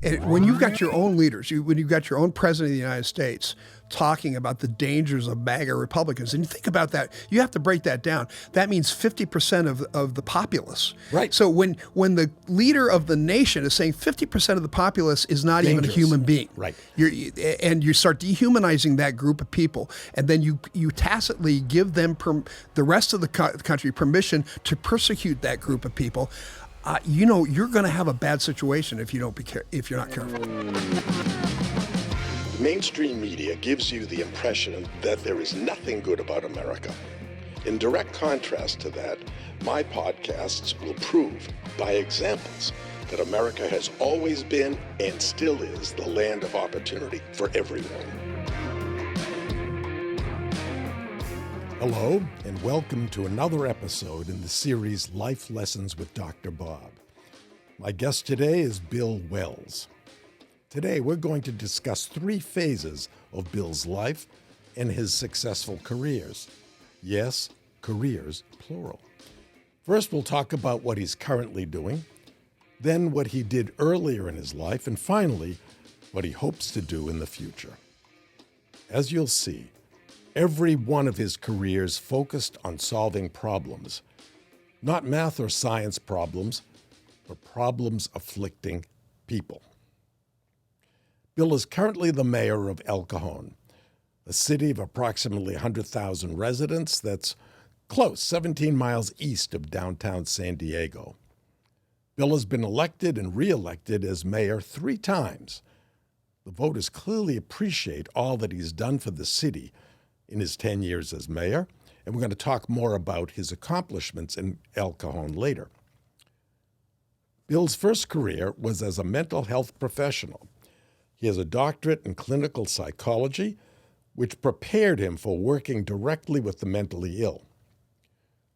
And when you've got your own leaders, when you've got your own president of the United States talking about the dangers of MAGA Republicans, and you think about that, you have to break that down. That means 50% of the populace. Right. So when the leader of the nation is saying 50% of the populace is not even a human being, right? And you start dehumanizing that group of people, and then you tacitly give them the rest of the country permission to persecute that group of people. You're going to have a bad situation if you're not careful. Mainstream media gives you the impression that there is nothing good about America. In direct contrast to that, my podcasts will prove by examples that America has always been and still is the land of opportunity for everyone. Hello, and welcome to another episode in the series Life Lessons with Dr. Bob. My guest today is Bill Wells. Today, we're going to discuss 3 phases of Bill's life and his successful careers. Yes, careers, plural. First, we'll talk about what he's currently doing, then what he did earlier in his life, and finally, what he hopes to do in the future. As you'll see, every one of his careers focused on solving problems, not math or science problems, but problems afflicting people. Bill is currently the mayor of El Cajon, a city of approximately 100,000 residents that's close, 17 miles east of downtown San Diego. Bill has been elected and re-elected as mayor 3 times. The voters clearly appreciate all that he's done for the city in his 10 years as mayor, and we're going to talk more about his accomplishments in El Cajon later. Bill's first career was as a mental health professional. He has a doctorate in clinical psychology, which prepared him for working directly with the mentally ill.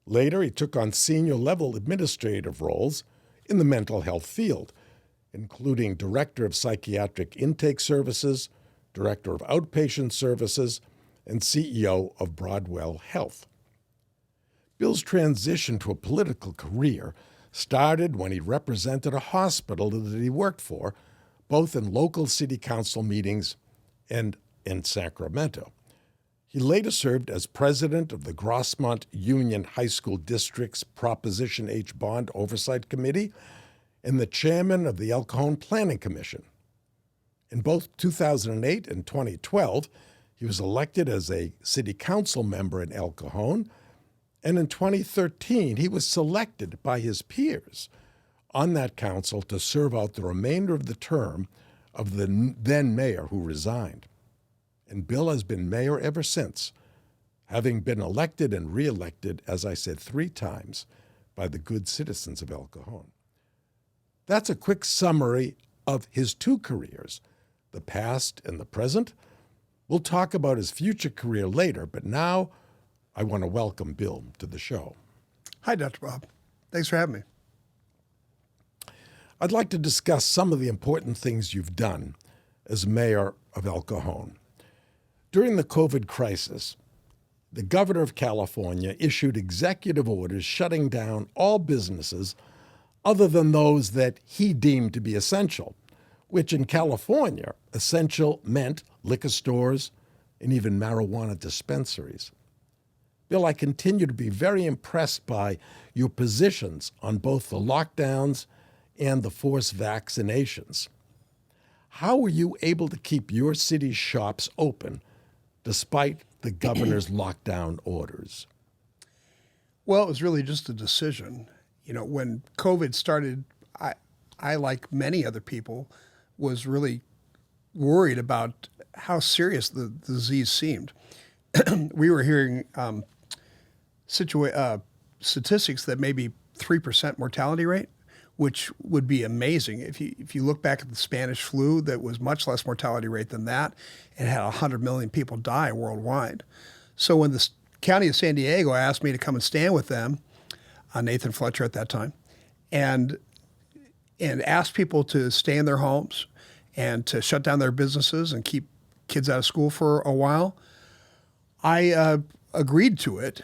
Later, he took on senior-level administrative roles in the mental health field, including Director of Psychiatric Intake Services, Director of Outpatient Services, and CEO of Broadwell Health. Bill's transition to a political career started when he represented a hospital that he worked for, both in local city council meetings and in Sacramento. He later served as president of the Grossmont Union High School District's Proposition H Bond Oversight Committee and the chairman of the El Cajon Planning Commission. In both 2008 and 2012, he was elected as a city council member in El Cajon, and in 2013, he was selected by his peers on that council to serve out the remainder of the term of the then mayor who resigned. And Bill has been mayor ever since, having been elected and re-elected, as I said, 3 times by the good citizens of El Cajon. That's a quick summary of his 2 careers, the past and the present. We'll talk about his future career later, but now I want to welcome Bill to the show. Hi, Dr. Bob. Thanks for having me. I'd like to discuss some of the important things you've done as mayor of El Cajon. During the COVID crisis, the governor of California issued executive orders shutting down all businesses other than those that he deemed to be essential, which in California, essential meant liquor stores and even marijuana dispensaries. Bill, I continue to be very impressed by your positions on both the lockdowns and the forced vaccinations. How were you able to keep your city's shops open despite the governor's lockdown orders? Well, it was really just a decision. When COVID started, I like many other people, was really worried about how serious the disease seemed. We were hearing statistics that maybe 3% mortality rate, which would be amazing. If you look back at the Spanish flu, that was much less mortality rate than that, and had 100 million people die worldwide. So when the county of San Diego asked me to come and stand with them, Nathan Fletcher at that time, and asked people to stay in their homes and to shut down their businesses and keep kids out of school for a while, I agreed to it.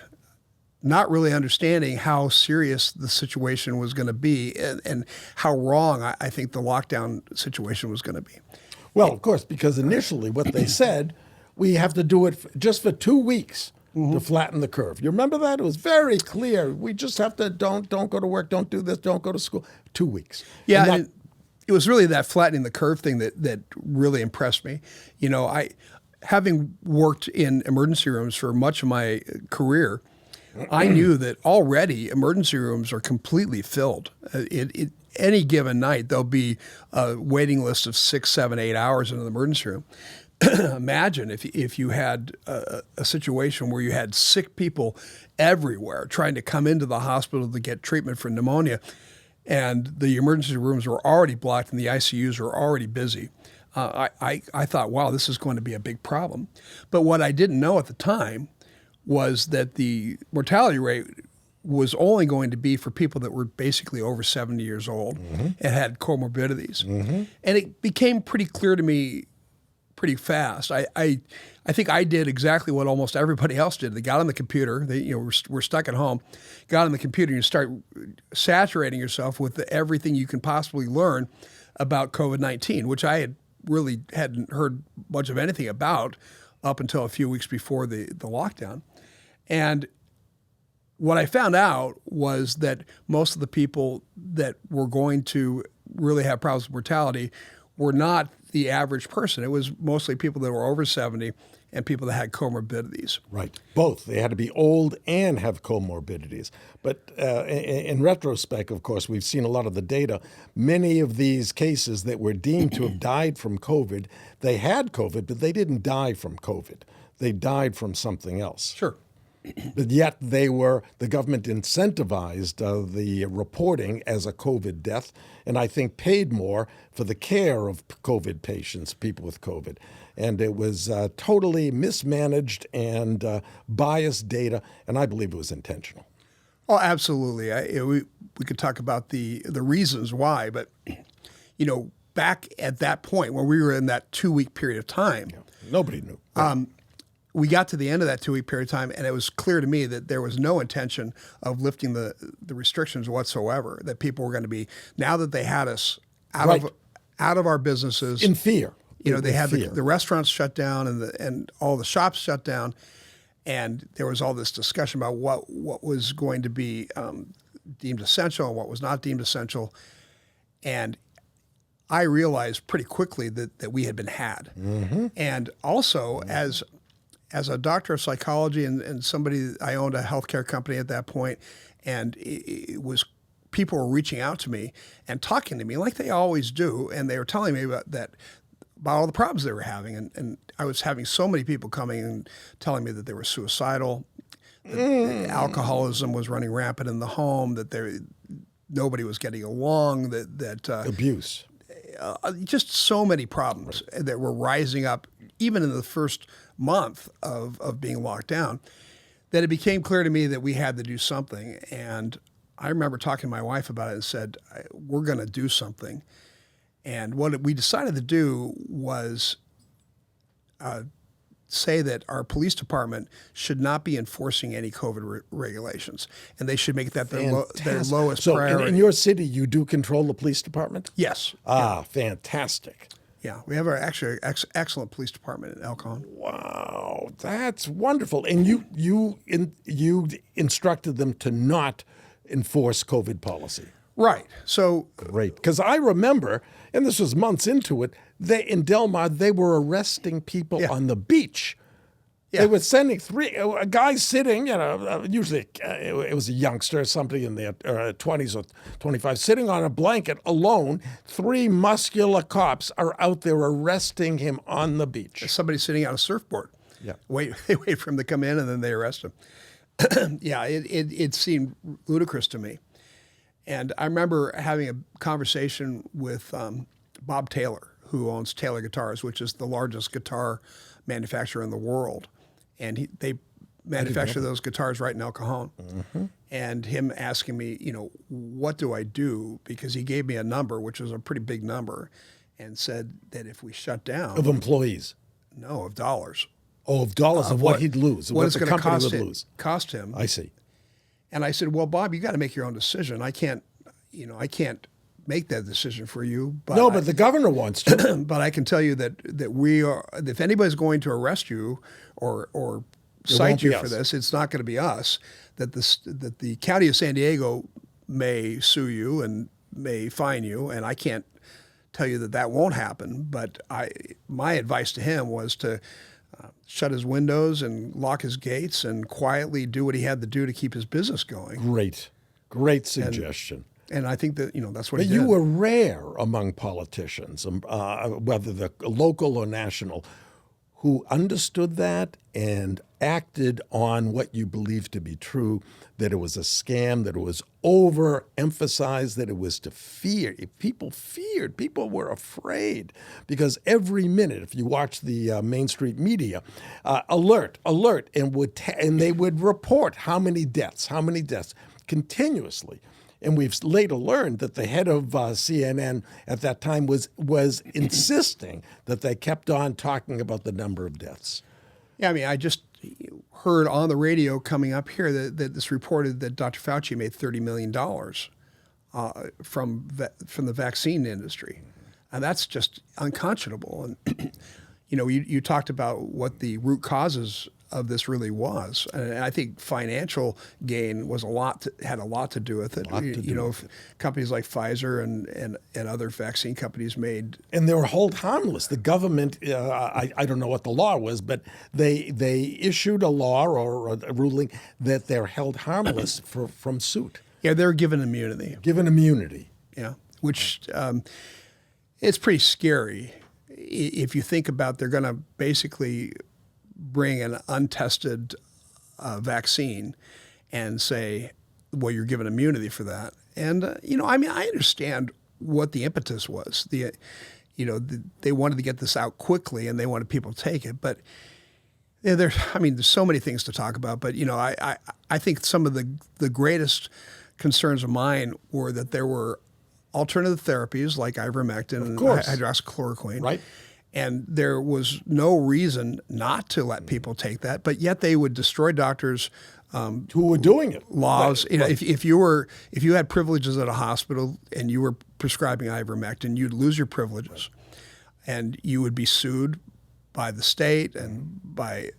not really understanding how serious the situation was going to be and how wrong I think the lockdown situation was going to be. Well, of course, because initially what they said, we have to do it just for 2 weeks to flatten the curve. You remember that? It was very clear. We just have to don't go to work, don't do this, don't go to school. 2 weeks. Yeah, and it was really that flattening the curve thing that really impressed me. You know, having worked in emergency rooms for much of my career, I knew that already emergency rooms are completely filled. Any given night, there'll be a waiting list of 6, 7, 8 hours in an emergency room. Imagine if you had a situation where you had sick people everywhere trying to come into the hospital to get treatment for pneumonia, and the emergency rooms were already blocked and the ICUs were already busy. I thought, wow, this is going to be a big problem. But what I didn't know at the time was that the mortality rate was only going to be for people that were basically over 70 years old and had comorbidities. And it became pretty clear to me pretty fast. I think I did exactly what almost everybody else did. They got on the computer. We're stuck at home. Got on the computer and you start saturating yourself with everything you can possibly learn about COVID-19, which I hadn't heard much of anything about up until a few weeks before the lockdown. And what I found out was that most of the people that were going to really have problems with mortality were not the average person. It was mostly people that were over 70 and people that had comorbidities. Right. Both. They had to be old and have comorbidities. But in retrospect, of course, we've seen a lot of the data. Many of these cases that were deemed to have died from COVID, they had COVID, but they didn't die from COVID. They died from something else. Sure. But yet the government incentivized the reporting as a COVID death, and I think paid more for the care of COVID patients, people with COVID. And it was totally mismanaged and biased data, and I believe it was intentional. Oh, absolutely. We could talk about the reasons why, but back at that point when we were in that 2-week period of time, nobody knew. We got to the end of that 2-week period of time, and it was clear to me that there was no intention of lifting the restrictions whatsoever, that people were going to be, now that they had us out of our businesses. In fear. They had the restaurants shut down and all the shops shut down, and there was all this discussion about what was going to be deemed essential and what was not deemed essential. And I realized pretty quickly that we had been had. And also, as a doctor of psychology and somebody, I owned a healthcare company at that point, and it was people were reaching out to me and talking to me like they always do, and they were telling me about all the problems they were having, and I was having so many people coming and telling me that they were suicidal, that alcoholism was running rampant in the home, that nobody was getting along, that abuse, just so many problems that were rising up even in the first month of being locked down, that it became clear to me that we had to do something. And I remember talking to my wife about it and said, we're going to do something. And what we decided to do was say that our police department should not be enforcing any COVID regulations, and they should make that their lowest priority. So in your city, you do control the police department? Yes. Fantastic. Yeah, we have our actually excellent police department in El Cajon. Wow, that's wonderful. And you instructed them to not enforce COVID policy. Right. So great, because I remember, and this was months into it, in Del Mar they were arresting people on the beach. Yeah. They were sending a guy sitting, usually it was a youngster, somebody in their 20s or 25, sitting on a blanket alone. 3 muscular cops are out there arresting him on the beach. Somebody sitting on a surfboard. Yeah. They wait for him to come in, and then they arrest him. Yeah, it seemed ludicrous to me. And I remember having a conversation with Bob Taylor, who owns Taylor Guitars, which is the largest guitar manufacturer in the world. And they manufacture those guitars right in El Cajon. And him asking me, what do I do? Because he gave me a number, which was a pretty big number, and said that if we shut down. Of employees? No, of dollars. Oh, of dollars, of what he'd lose, what it's the going company to would lose. Cost him. I see. And I said, well, Bob, you got to make your own decision. I can't make that decision for you. But No, but the governor wants to. but I can tell you that we are, if anybody's going to arrest you or cite you for this, it's not going to be us. That the county of San Diego may sue you and may fine you, and I can't tell you that won't happen. But my advice to him was to shut his windows and lock his gates and quietly do what he had to do to keep his business going. Great suggestion. And I think that that's what he But did. you were rare among politicians, whether the local or national, who understood that and acted on what you believed to be true, that it was a scam, that it was overemphasized, that it was to fear. If people feared, people were afraid, because every minute, if you watch the Main Street media, alert, and they would report how many deaths, continuously. And we've later learned that the head of CNN at that time was insisting that they kept on talking about the number of deaths. Yeah, I mean, I just heard on the radio coming up here that this reported that Dr. Fauci made $30 million from the vaccine industry. And that's just unconscionable. And, you talked about what the root causes of this really was. And I think financial gain was had a lot to do with it. Companies like Pfizer and other vaccine companies made. And they were held harmless. The government, I don't know what the law was, but they issued a law or a ruling that they're held harmless from suit. Yeah, they're given immunity. Yeah, which it's pretty scary. If you think about, they're going to basically bring an untested vaccine and say, well, you're given immunity for that. And, I understand what the impetus was. They wanted to get this out quickly and they wanted people to take it. But there's so many things to talk about. But, I think some of the greatest concerns of mine were that there were alternative therapies like ivermectin and hydroxychloroquine. Right. And there was no reason not to let people take that, but yet they would destroy doctors who were doing it. Laws. Right. If you had privileges at a hospital and you were prescribing ivermectin, you'd lose your privileges, and you would be sued by the state and by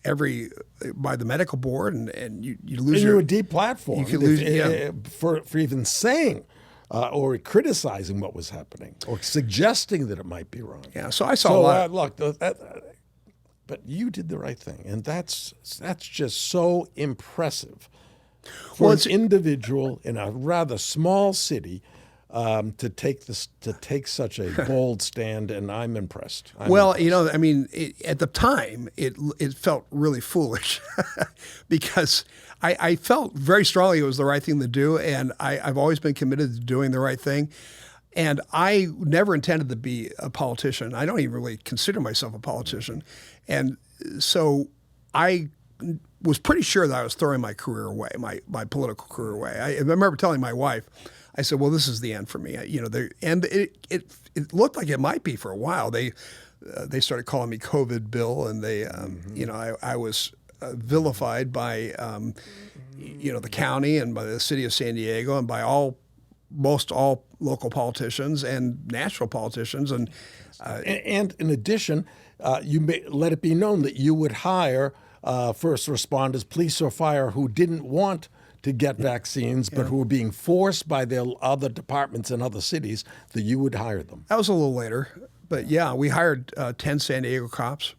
the medical board, and you lose you were deplatformed. You could lose for even saying. Or criticizing what was happening, or suggesting that it might be wrong. Yeah, so I saw a lot. Look, but you did the right thing, and that's just so impressive for an individual in a rather small city to take such a bold stand, and I'm impressed. At the time, it felt really foolish because I felt very strongly it was the right thing to do, and I've always been committed to doing the right thing. And I never intended to be a politician. I don't even really consider myself a politician. And so I was pretty sure that I was throwing my career away, my political career away. I remember telling my wife, I said, well, this is the end for me. And it looked like it might be for a while. They started calling me COVID Bill, and I was vilified by the county and by the city of San Diego and by most all local politicians and national politicians. And in addition, you may let it be known that you would hire first responders, police or fire, who didn't want to get vaccines, but who were being forced by their other departments in other cities, that you would hire them. That was a little later. But yeah, we hired 10 San Diego cops.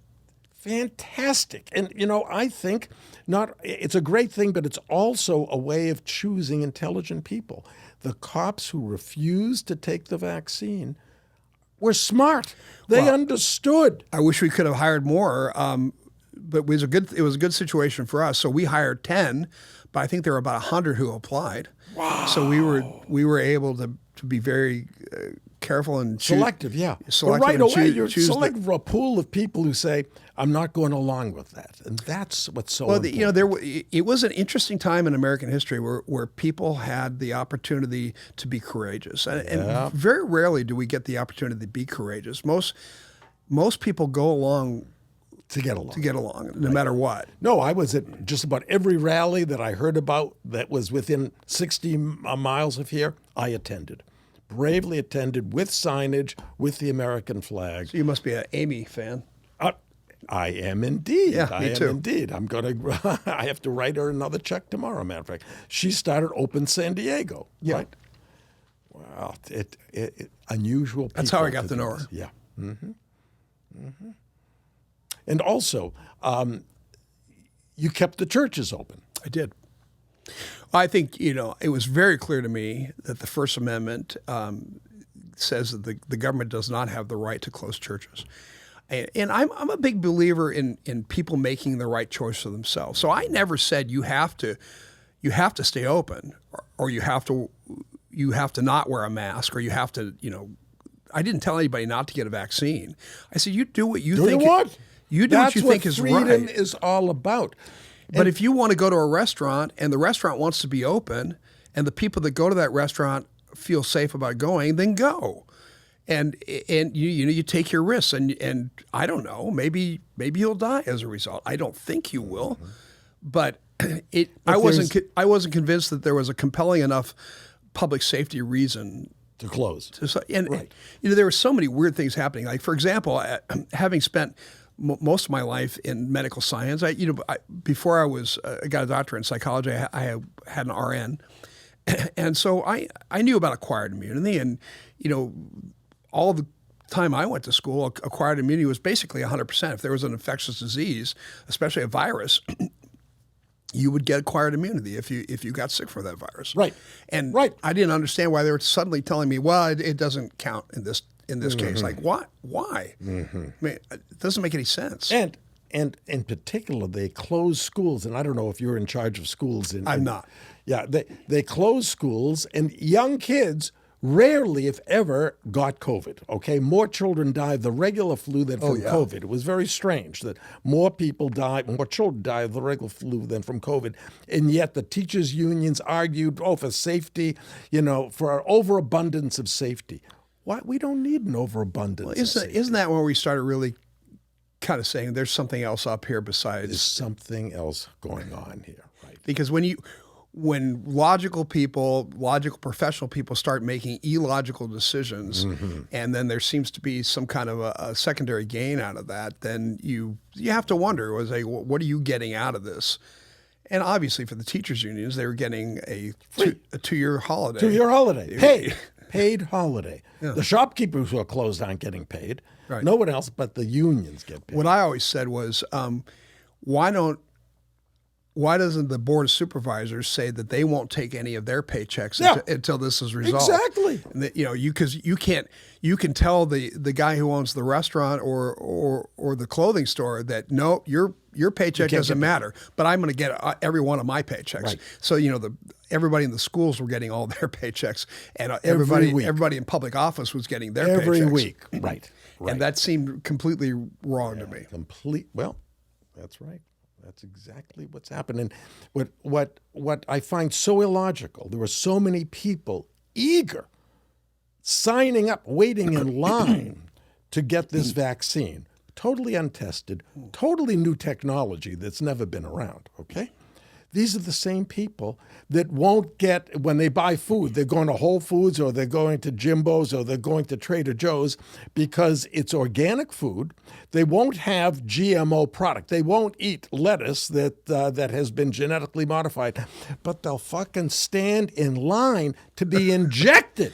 Fantastic. And, I think it's a great thing, but it's also a way of choosing intelligent people. The cops who refused to take the vaccine were smart. They understood. I wish we could have hired more, but it was a good situation for us. So we hired 10, but I think there were about 100 who applied. Wow. So we were able to be very careful and selective. Yeah. Selective. Right away, you select a pool of people who say, I'm not going along with that. And that's what's so important. It was an interesting time in American history where people had the opportunity to be courageous. And very rarely do we get the opportunity to be courageous. Most people go along to get along. to get along, no matter what. No, I was at just about every rally that I heard about that was within 60 miles of here, I attended. Bravely attended with signage, with the American flag. So you must be an Amy fan. I am indeed. Yeah, me too. I am indeed. I'm going to, I have to write her another check tomorrow, matter of fact. She started Open San Diego, right? Wow, unusual people. That's how I got to know her. Yeah. Mm-hmm. Mm-hmm. And also, you kept the churches open. I did. I think, it was very clear to me that the First Amendment says that the government does not have the right to close churches. And I'm a big believer in people making the right choice for themselves. So I never said you have to stay open or you have to not wear a mask or you have to, I didn't tell anybody not to get a vaccine. I said, you do what you think. You do what you think is right. That's what freedom is all about. But if you want to go to a restaurant and the restaurant wants to be open and the people that go to that restaurant feel safe about going, then go. And you take your risks and I don't know, maybe you'll die as a result. I don't think you will. But I wasn't convinced that there was a compelling enough public safety reason to close. And there were so many weird things happening. Like, for example, having spent most of my life in medical science, before I got a doctorate in psychology, I had an RN, and so I knew about acquired immunity, and all the time I went to school, acquired immunity was basically 100%. If there was an infectious disease, especially a virus, you would get acquired immunity if you got sick from that virus. Right. And I didn't understand why they were suddenly telling me, well, it doesn't count in this case. Like, what? Why? Mm-hmm. I mean, it doesn't make any sense. And in particular, they closed schools, and I don't know if you're in charge of schools. I'm not. Yeah, they closed schools, and young kids rarely, if ever, got COVID, okay? More children died of the regular flu than from COVID. It was very strange that more children died of the regular flu than from COVID. And yet the teachers' unions argued, for safety, for overabundance of safety. Why? We don't need an overabundance of safety. Isn't that where we started really kind of saying there's something else up here besides... There's something else going on here, right? Because when logical professional people start making illogical decisions, and then there seems to be some kind of a secondary gain out of that, then you have to wonder, what are you getting out of this? And obviously for the teachers' unions, they were getting a 2-year holiday. 2-year holiday. Paid holiday. Yeah. The shopkeepers who are closed aren't getting paid. Right. No one else but the unions get paid. What I always said was, why doesn't the Board of Supervisors say that they won't take any of their paychecks until this is resolved? Exactly. And that, because you can tell the guy who owns the restaurant or the clothing store that no, your paycheck doesn't matter, but I'm going to get every one of my paychecks. Right. So everybody in the schools were getting all their paychecks, and everybody in public office was getting their paychecks every week. Right. And that seemed completely wrong to me. Well, that's right. That's exactly what's happened. And what I find so illogical, there were so many people eager, signing up, waiting in line to get this vaccine. Totally untested, totally new technology that's never been around, okay? These are the same people that won't get, when they buy food, they're going to Whole Foods or they're going to Jimbo's or they're going to Trader Joe's because it's organic food. They won't have GMO product. They won't eat lettuce that has been genetically modified, but they'll fucking stand in line to be injected,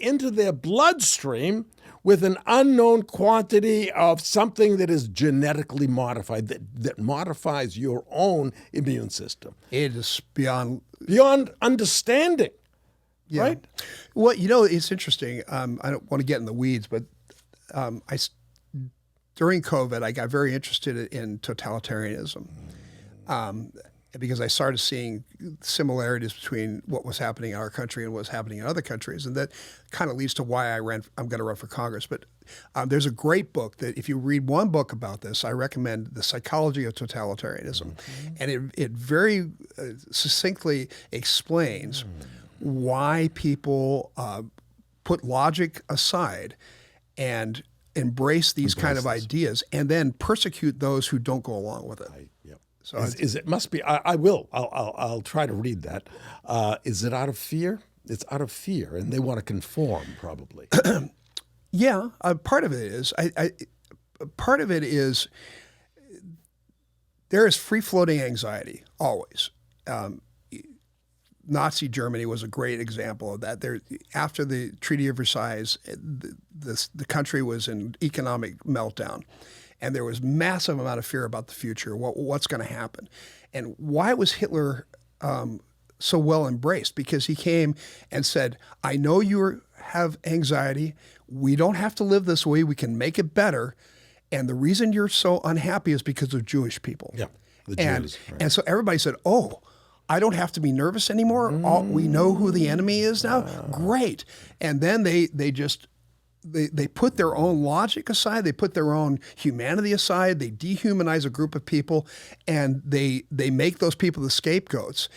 into their bloodstream with an unknown quantity of something that is genetically modified, that modifies your own immune system. It is beyond understanding, right? Well, it's interesting. I don't want to get in the weeds, but during COVID, I got very interested in totalitarianism. Because I started seeing similarities between what was happening in our country and what was happening in other countries. And that kind of leads to why I'm going to run for Congress. But there's a great book that if you read one book about this, I recommend The Psychology of Totalitarianism. And it very succinctly explains why people put logic aside and embrace these kind of ideas and then persecute those who don't go along with it. Yep. So it must be. I will. I'll try to read that. Is it out of fear? It's out of fear, and they want to conform, probably. Yeah, part of it is. Part of it is there is free-floating anxiety always. Nazi Germany was a great example of that. There, after the Treaty of Versailles, the country was in economic meltdown, and there was massive amount of fear about the future, what's going to happen. And why was Hitler so well embraced? Because he came and said, I know you have anxiety. We don't have to live this way. We can make it better. And the reason you're so unhappy is because of Jewish people. Yeah, the Jews. Right. And so everybody said, oh, I don't have to be nervous anymore. We know who the enemy is now. Great. And then they put their own logic aside. They put their own humanity aside. They dehumanize a group of people, and they make those people the scapegoats.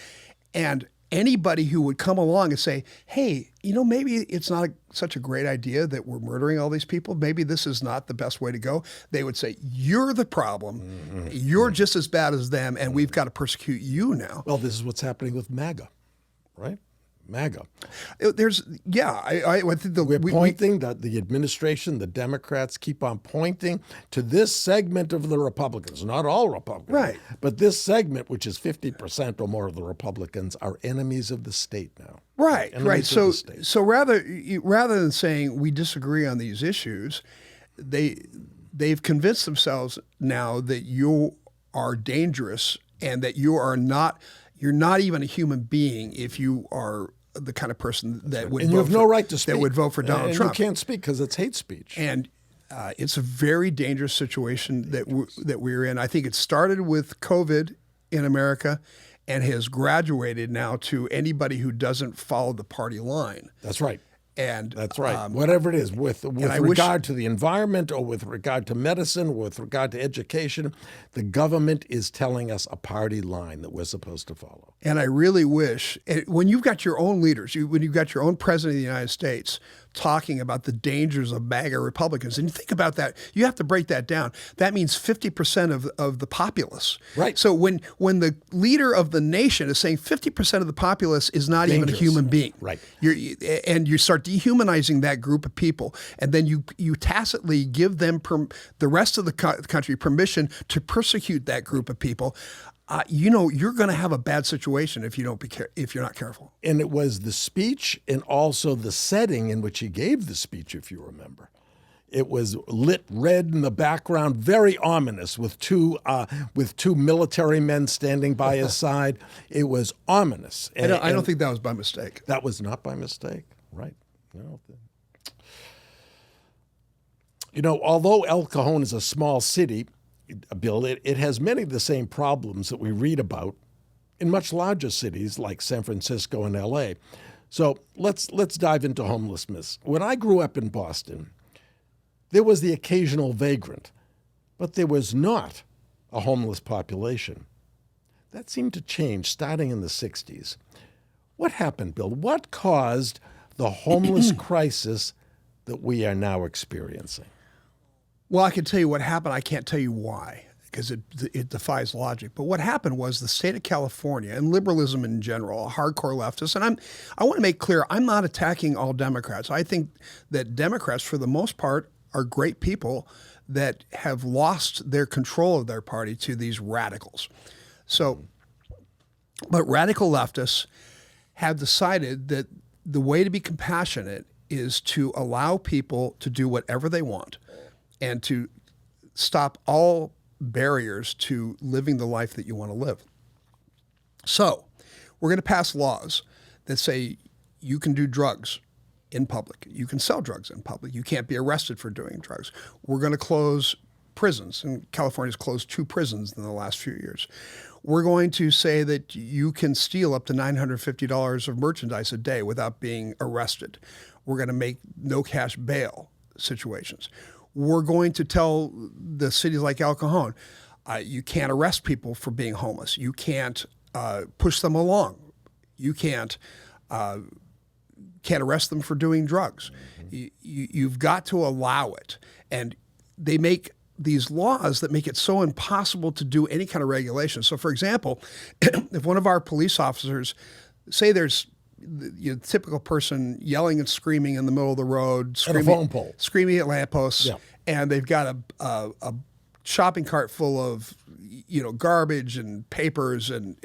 And anybody who would come along and say, hey, maybe it's not such a great idea that we're murdering all these people. Maybe this is not the best way to go. They would say, you're the problem. Mm-hmm. You're just as bad as them, and we've got to persecute you now. Well, this is what's happening with MAGA, right? MAGA. I think we're pointing that the administration, the Democrats keep on pointing to this segment of the Republicans, not all Republicans, right? But this segment, which is 50% or more of the Republicans, are enemies of the state now. Right, right. So rather than saying we disagree on these issues, they've convinced themselves now that you are dangerous and that you're not even a human being if you are the kind of person that would and you have no right to speak. That would vote for Donald Trump. You can't speak because it's hate speech. And it's a very dangerous situation that we're in. I think it started with COVID in America and has graduated now to anybody who doesn't follow the party line. That's right. And that's right. Whatever it is, with regard to the environment or with regard to medicine, or with regard to education, the government is telling us a party line that we're supposed to follow. And I really wish, when you've got your own leaders, when you've got your own president of the United States talking about the dangers of MAGA Republicans, and you think about that, you have to break that down. That means 50% of the populace. Right. So when the leader of the nation is saying 50% of the populace is not even a human being, right? And you start dehumanizing that group of people, and then you tacitly give them the rest of the country permission to persecute that group of people. You're going to have a bad situation if you're not careful. And it was the speech and also the setting in which he gave the speech, if you remember. It was lit red in the background, very ominous, with two military men standing by his side. It was ominous. I don't think that was by mistake. That was not by mistake, right? Although El Cajon is a small city, Bill, it has many of the same problems that we read about in much larger cities like San Francisco and L.A. So let's dive into homelessness. When I grew up in Boston, there was the occasional vagrant, but there was not a homeless population. That seemed to change starting in the 60s. What happened, Bill? What caused the homeless crisis that we are now experiencing? Well, I can tell you what happened. I can't tell you why, because it defies logic. But what happened was the state of California and liberalism in general, a hardcore leftist, and I want to make clear, I'm not attacking all Democrats. I think that Democrats, for the most part, are great people that have lost their control of their party to these radicals. So, but radical leftists have decided that the way to be compassionate is to allow people to do whatever they want and to stop all barriers to living the life that you want to live. So we're going to pass laws that say you can do drugs in public. You can sell drugs in public. You can't be arrested for doing drugs. We're going to close prisons, and California's closed 2 prisons in the last few years. We're going to say that you can steal up to $950 of merchandise a day without being arrested. We're going to make no cash bail situations. We're going to tell the cities like El Cajon, you can't arrest people for being homeless. You can't push them along. You can't arrest them for doing drugs. You've got to allow it. And they make these laws that make it so impossible to do any kind of regulation. So, for example, if one of our police officers, say there's the typical person yelling and screaming in the middle of the road, screaming, at a phone pole, screaming at lampposts, yeah. and they've got a shopping cart full of garbage and papers and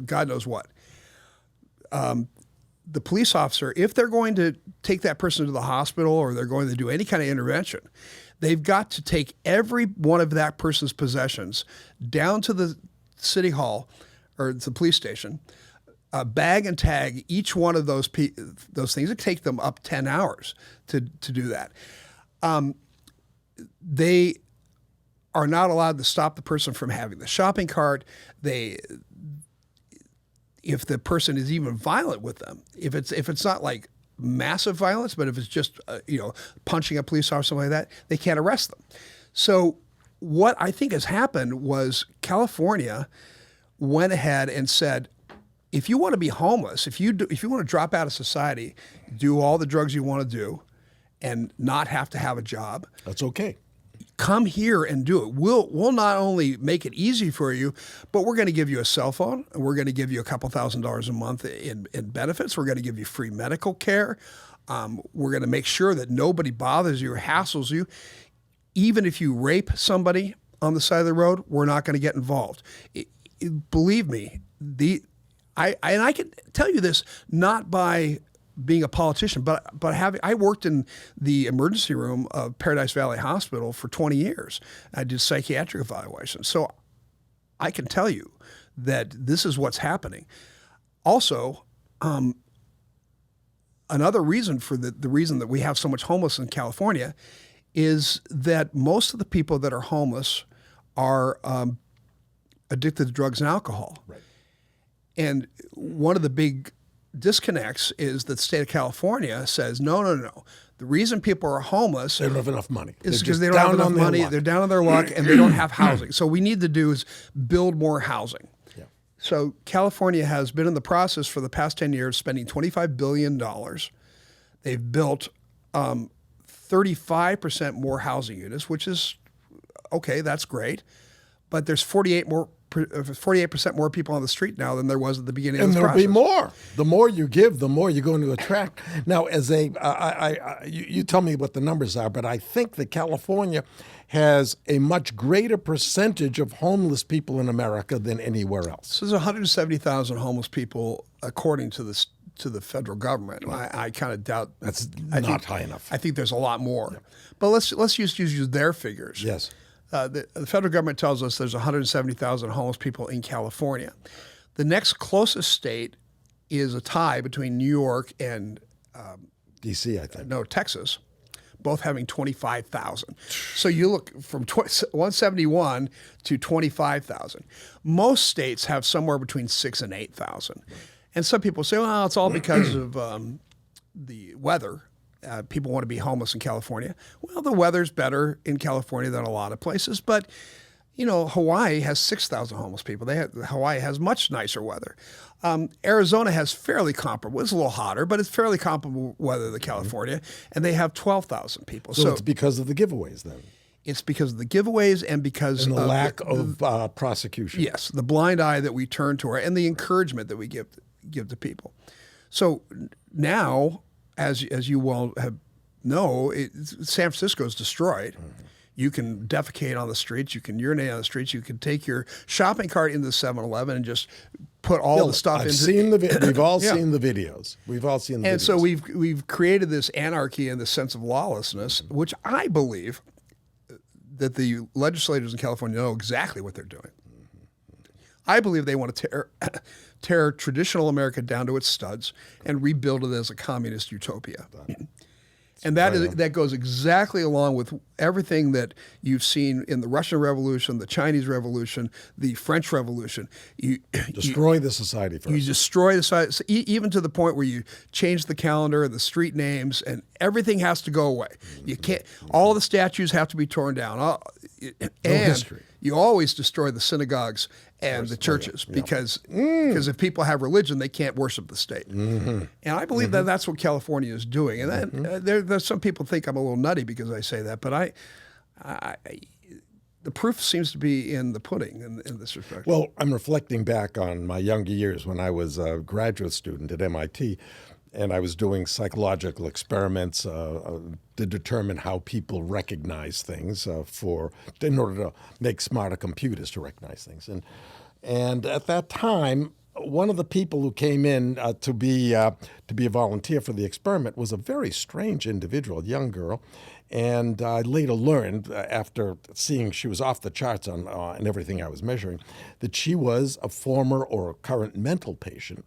God knows what. The police officer, if they're going to take that person to the hospital or they're going to do any kind of intervention, they've got to take every one of that person's possessions down to the city hall or the police station, bag and tag each one of those things. It take them up 10 hours to do that. They are not allowed to stop the person from having the shopping cart. If the person is even violent with them, if it's not like massive violence, but if it's just punching a police officer, something like that, they can't arrest them. So what I think has happened was California went ahead and said, if you want to be homeless, if you want to drop out of society, do all the drugs you want to do, and not have to have a job, that's okay. Come here and do it. We'll not only make it easy for you, but we're going to give you a cell phone, and we're going to give you a couple $1,000s a month in benefits. We're going to give you free medical care. We're going to make sure that nobody bothers you or hassles you. Even if you rape somebody on the side of the road, we're not going to get involved. Believe me, I can tell you this not by being a politician, but I worked in the emergency room of Paradise Valley Hospital for 20 years. I did psychiatric evaluations. So I can tell you that this is what's happening. Also, another reason for the reason that we have so much homeless in California is that most of the people that are homeless are addicted to drugs and alcohol. Right. And one of the big disconnects is that the state of California says, no. The reason people are homeless they don't have enough money. is because they don't have enough money. They're down on their luck and they don't have housing. So what we need to do is build more housing. Yeah. So California has been in the process for the past 10 years spending $25 billion. They've built 35% more housing units, which is okay, that's great. But there's 48% more people on the street now than there was at the beginning of this process. And there'll be more. The more you give, the more you're going to attract. Now, you tell me what the numbers are, but I think that California has a much greater percentage of homeless people in America than anywhere else. So there's 170,000 homeless people, according to the federal government. I kind of doubt that's not high enough. I think there's a lot more. Yeah. But let's just use their figures. Yes. The federal government tells us there's 170,000 homeless people in California. The next closest state is a tie between New York and D.C., I think. No, Texas, both having 25,000. So you look from 171 to 25,000. Most states have somewhere between 6,000 and 8,000. And some people say, well, it's all because of the weather. People want to be homeless in California. Well, the weather's better in California than a lot of places, but Hawaii has 6,000 homeless people. Hawaii has much nicer weather. Arizona has fairly comparable. It's a little hotter, but it's fairly comparable weather to California, and they have 12,000 people. So it's because of the giveaways then. It's because of the giveaways and because of the lack of prosecution. Yes, the blind eye that we turn to, and the encouragement that we give to people. So now, as you well know, San Francisco is destroyed. Mm-hmm. You can defecate on the streets. You can urinate on the streets. You can take your shopping cart into the 7-Eleven and just put all the stuff into. We've all seen the videos. We've all seen the videos. And so we've created this anarchy and this sense of lawlessness, mm-hmm. which I believe that the legislators in California know exactly what they're doing. Mm-hmm. I believe they want to tear traditional America down to its studs and rebuild it as a communist utopia. And that goes exactly along with everything that you've seen in the Russian Revolution, the Chinese Revolution, the French Revolution. You destroy the society first. You destroy the society, even to the point where you change the calendar, the street names, and everything has to go away. Mm-hmm. You can't. All the statues have to be torn down. No history. You always destroy the synagogues and the churches because if people have religion, they can't worship the state. Mm-hmm. And I believe that that's what California is doing. And then there's some people think I'm a little nutty because I say that, but the proof seems to be in the pudding in this respect. Well, I'm reflecting back on my younger years when I was a graduate student at MIT, and I was doing psychological experiments to determine how people recognize things in order to make smarter computers to recognize things. And at that time, one of the people who came in to be a volunteer for the experiment was a very strange individual, a young girl. And I later learned, after seeing she was off the charts on everything I was measuring, that she was a former or a current mental patient.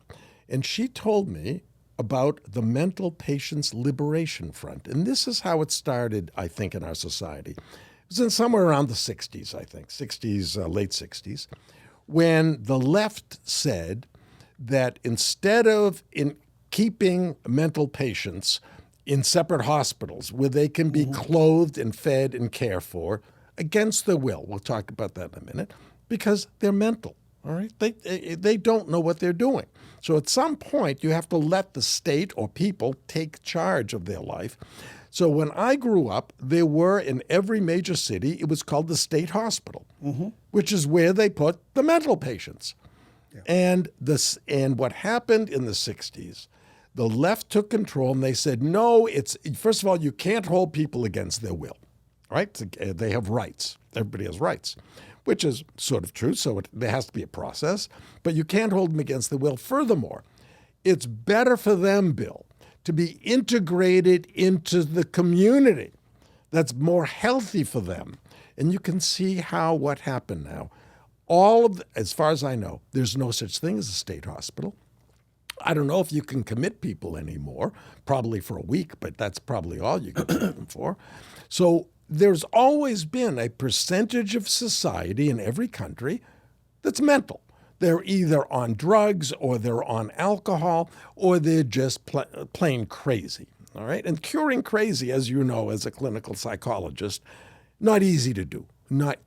And she told me about the Mental Patients Liberation Front. And this is how it started, I think, in our society. It was in somewhere around the 60s, I think, late 60s, when the left said that instead of keeping mental patients in separate hospitals where they can be clothed and fed and cared for against their will. We'll talk about that in a minute, because they're mental, all right? They don't know what they're doing. So at some point, you have to let the state or people take charge of their life. So when I grew up, there were in every major city, it was called the state hospital, which is where they put the mental patients. Yeah. And what happened in the 60s, the left took control and they said, no, first of all, you can't hold people against their will, right? They have rights. Everybody has rights, which is sort of true. So there has to be a process, but you can't hold them against their will. Furthermore, it's better for them, Bill, to be integrated into the community. That's more healthy for them. And you can see what happened now. As far as I know, there's no such thing as a state hospital. I don't know if you can commit people anymore, probably for a week, but that's probably all you can commit them for. So there's always been a percentage of society in every country that's mental. They're either on drugs or they're on alcohol or they're just plain crazy, all right? And curing crazy, as you know, as a clinical psychologist, not easy to do.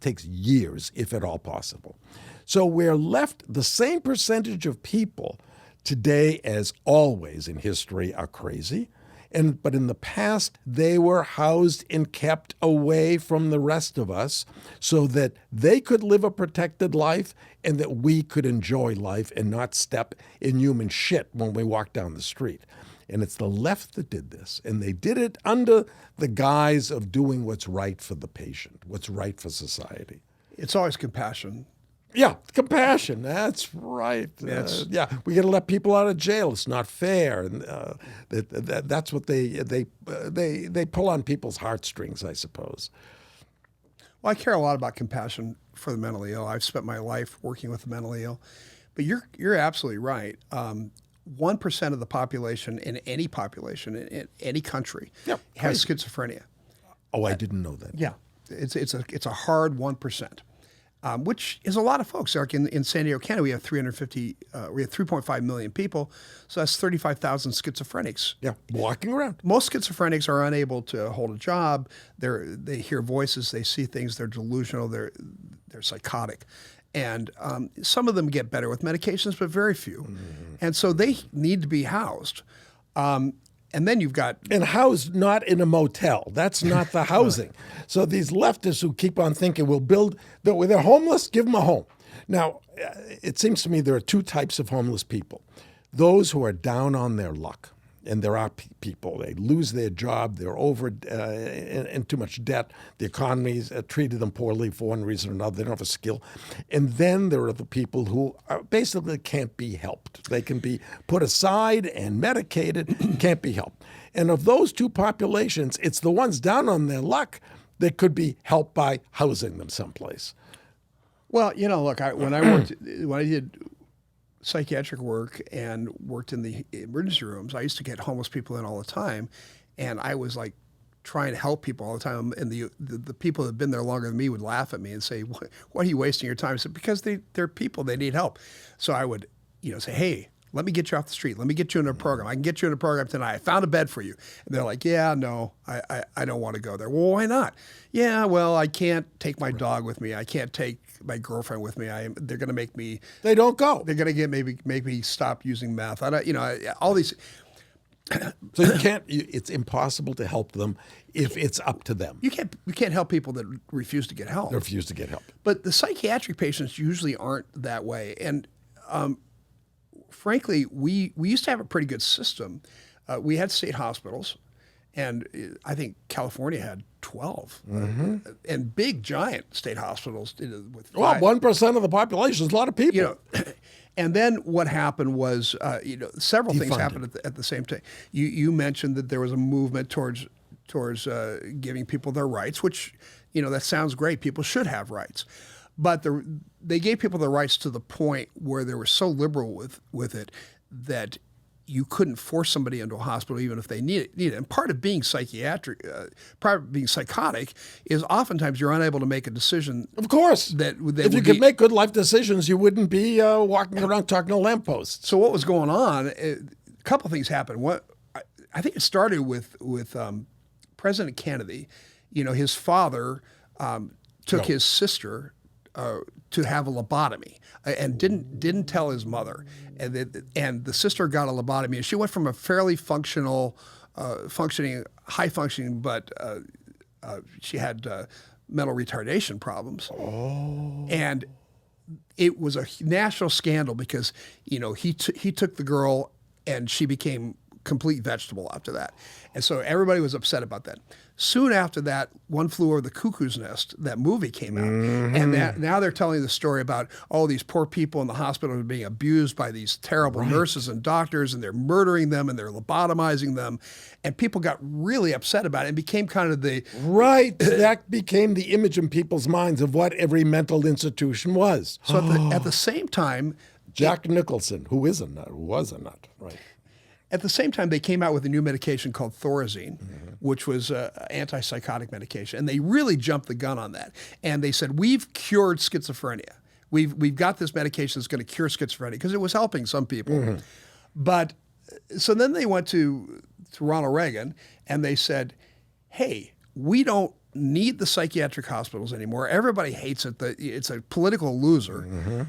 Takes years, if at all possible. So we're left the same percentage of people today as always in history are crazy, but in the past they were housed and kept away from the rest of us so that they could live a protected life and that we could enjoy life and not step in human shit when we walk down the street. And it's the left that did this, and they did it under the guise of doing what's right for the patient, what's right for society. It's always compassion. Yeah, compassion. That's right. Yeah, we got to let people out of jail. It's not fair, and that's what they pull on people's heartstrings, I suppose. Well, I care a lot about compassion for the mentally ill. I've spent my life working with the mentally ill, but you're absolutely right. 1% of the population in any country has schizophrenia. Oh, I didn't know that. Yeah, it's a hard 1%. Which is a lot of folks. Like in San Diego, Canada, we have 3.5 million people, so that's 35,000 schizophrenics. Yeah, walking around. Most schizophrenics are unable to hold a job. They hear voices, they see things. They're delusional. They're psychotic, and some of them get better with medications, but very few. Mm-hmm. And so they need to be housed. And then you've got... And housed not in a motel. That's not the housing. So these leftists who keep on thinking, they're homeless, give them a home. Now, it seems to me there are two types of homeless people. Those who are down on their luck. And there are people, they lose their job, they're over in too much debt, the economy's treated them poorly for one reason or another, they don't have a skill. And then there are the people who basically can't be helped. They can be put aside and medicated, can't be helped. And of those two populations, it's the ones down on their luck that could be helped by housing them someplace. Well, look, when I did psychiatric work and worked in the emergency rooms, I used to get homeless people in all the time, and I was like trying to help people all the time. And the people that had been there longer than me would laugh at me and say, "What are you wasting your time?" I said, "Because they're people, they need help." So I would, say, "Hey, let me get you off the street. Let me get you in a program. I can get you in a program tonight. I found a bed for you." And they're like, "Yeah, no, I don't want to go there." "Well, why not?" "Yeah, well, I can't take my dog with me. I can't take my girlfriend with me. They're going to make me." They don't go. They're going to make me stop using meth. All these. So you can't. It's impossible to help them if it's up to them. You can't help people that refuse to get help. They refuse to get help. But the psychiatric patients usually aren't that way. And frankly, we used to have a pretty good system. We had state hospitals, and I think California had 12, and big, giant state hospitals with 5. Well, 1% of the population is a lot of people. You know, and then what happened was, several things Defunded. happened at the same time. You mentioned that there was a movement towards giving people their rights, which, that sounds great. People should have rights. But they gave people the rights to the point where they were so liberal with it that you couldn't force somebody into a hospital even if they need it. And part of being psychotic is oftentimes you're unable to make a decision. Of course. That if you could make good life decisions, you wouldn't be walking around talking to lampposts. So what was going on? A couple of things happened. I think it started with President Kennedy. His father took his sister to have a lobotomy and didn't tell his mother, and the sister got a lobotomy, and she went from a fairly high functioning, but she had mental retardation problems, and it was a national scandal because he took the girl and she became complete vegetable after that, and so everybody was upset about that. Soon after that, One Flew Over the Cuckoo's Nest, that movie came out. And now they're telling the story about all these poor people in the hospital are being abused by these terrible nurses and doctors, and they're murdering them and they're lobotomizing them. And people got really upset about it and became kind of the... Right. That became the image in people's minds of what every mental institution was. So at the same time... Jack Nicholson, who was a nut, right? At the same time, they came out with a new medication called Thorazine, which was an antipsychotic medication. And they really jumped the gun on that. And they said, we've cured schizophrenia. We've got this medication that's going to cure schizophrenia, because it was helping some people. But so then they went to Ronald Reagan and they said, hey, we don't need the psychiatric hospitals anymore. Everybody hates it. It's a political loser.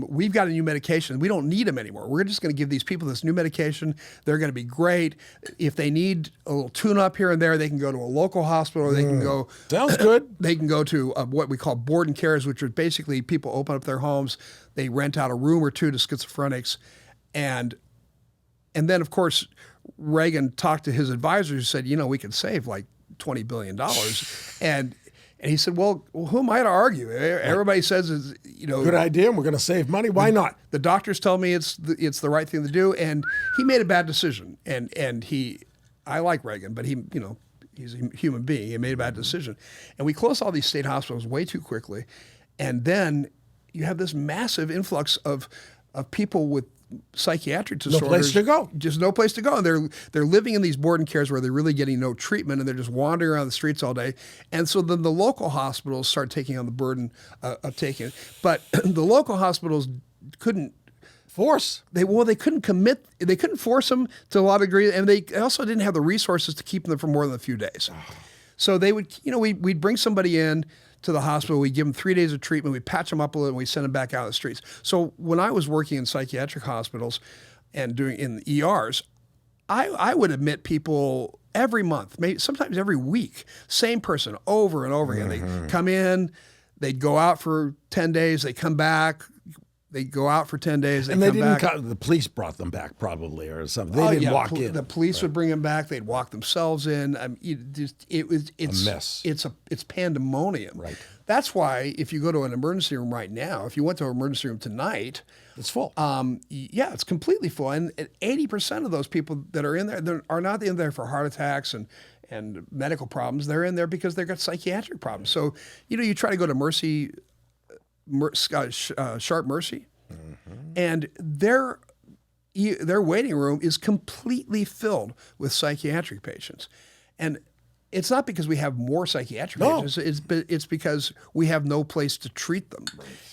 We've got a new medication. We don't need them anymore. We're just going to give these people this new medication. They're going to be great. If they need a little tune-up here and there, they can go to a local hospital. Or they can go. Sounds good. They can go to what we call board and cares, which are basically people open up their homes. They rent out a room or two to schizophrenics, and then of course Reagan talked to his advisors who said, we could save like $20 billion, And he said, well, who am I to argue? Everybody says, good idea, and we're going to save money. Why not? The doctors tell me it's the right thing to do, and he made a bad decision. And I like Reagan, but he's a human being. He made a bad decision, and we closed all these state hospitals way too quickly, and then you have this massive influx of people with psychiatric disorders. No place to go. Just no place to go. And they're living in these board and cares where they're really getting no treatment, and they're just wandering around the streets all day. And so then the local hospitals start taking on the burden of taking it. But the local hospitals couldn't force. They couldn't commit. They couldn't force them to a lot of degree, and they also didn't have the resources to keep them for more than a few days. So they would, we'd bring somebody in to the hospital, we give them 3 days of treatment, we patch them up a little, and we send them back out on the streets. So when I was working in psychiatric hospitals and doing in the ERs, I would admit people every month, maybe sometimes every week, same person over and over again. They come in, they'd go out for 10 days, they come back, they go out for 10 days, they come back. The police brought them back probably or something. They didn't walk in. The police would bring them back. They'd walk themselves in. It's a mess. It's pandemonium. Right. That's why if you go to an emergency room right now, if you went to an emergency room tonight, it's full. It's completely full. And 80% of those people that are in there are not in there for heart attacks and medical problems. They're in there because they've got psychiatric problems. So, you try to go to Sharp Mercy, and their waiting room is completely filled with psychiatric patients. And it's not because we have more psychiatric patients, it's because we have no place to treat them.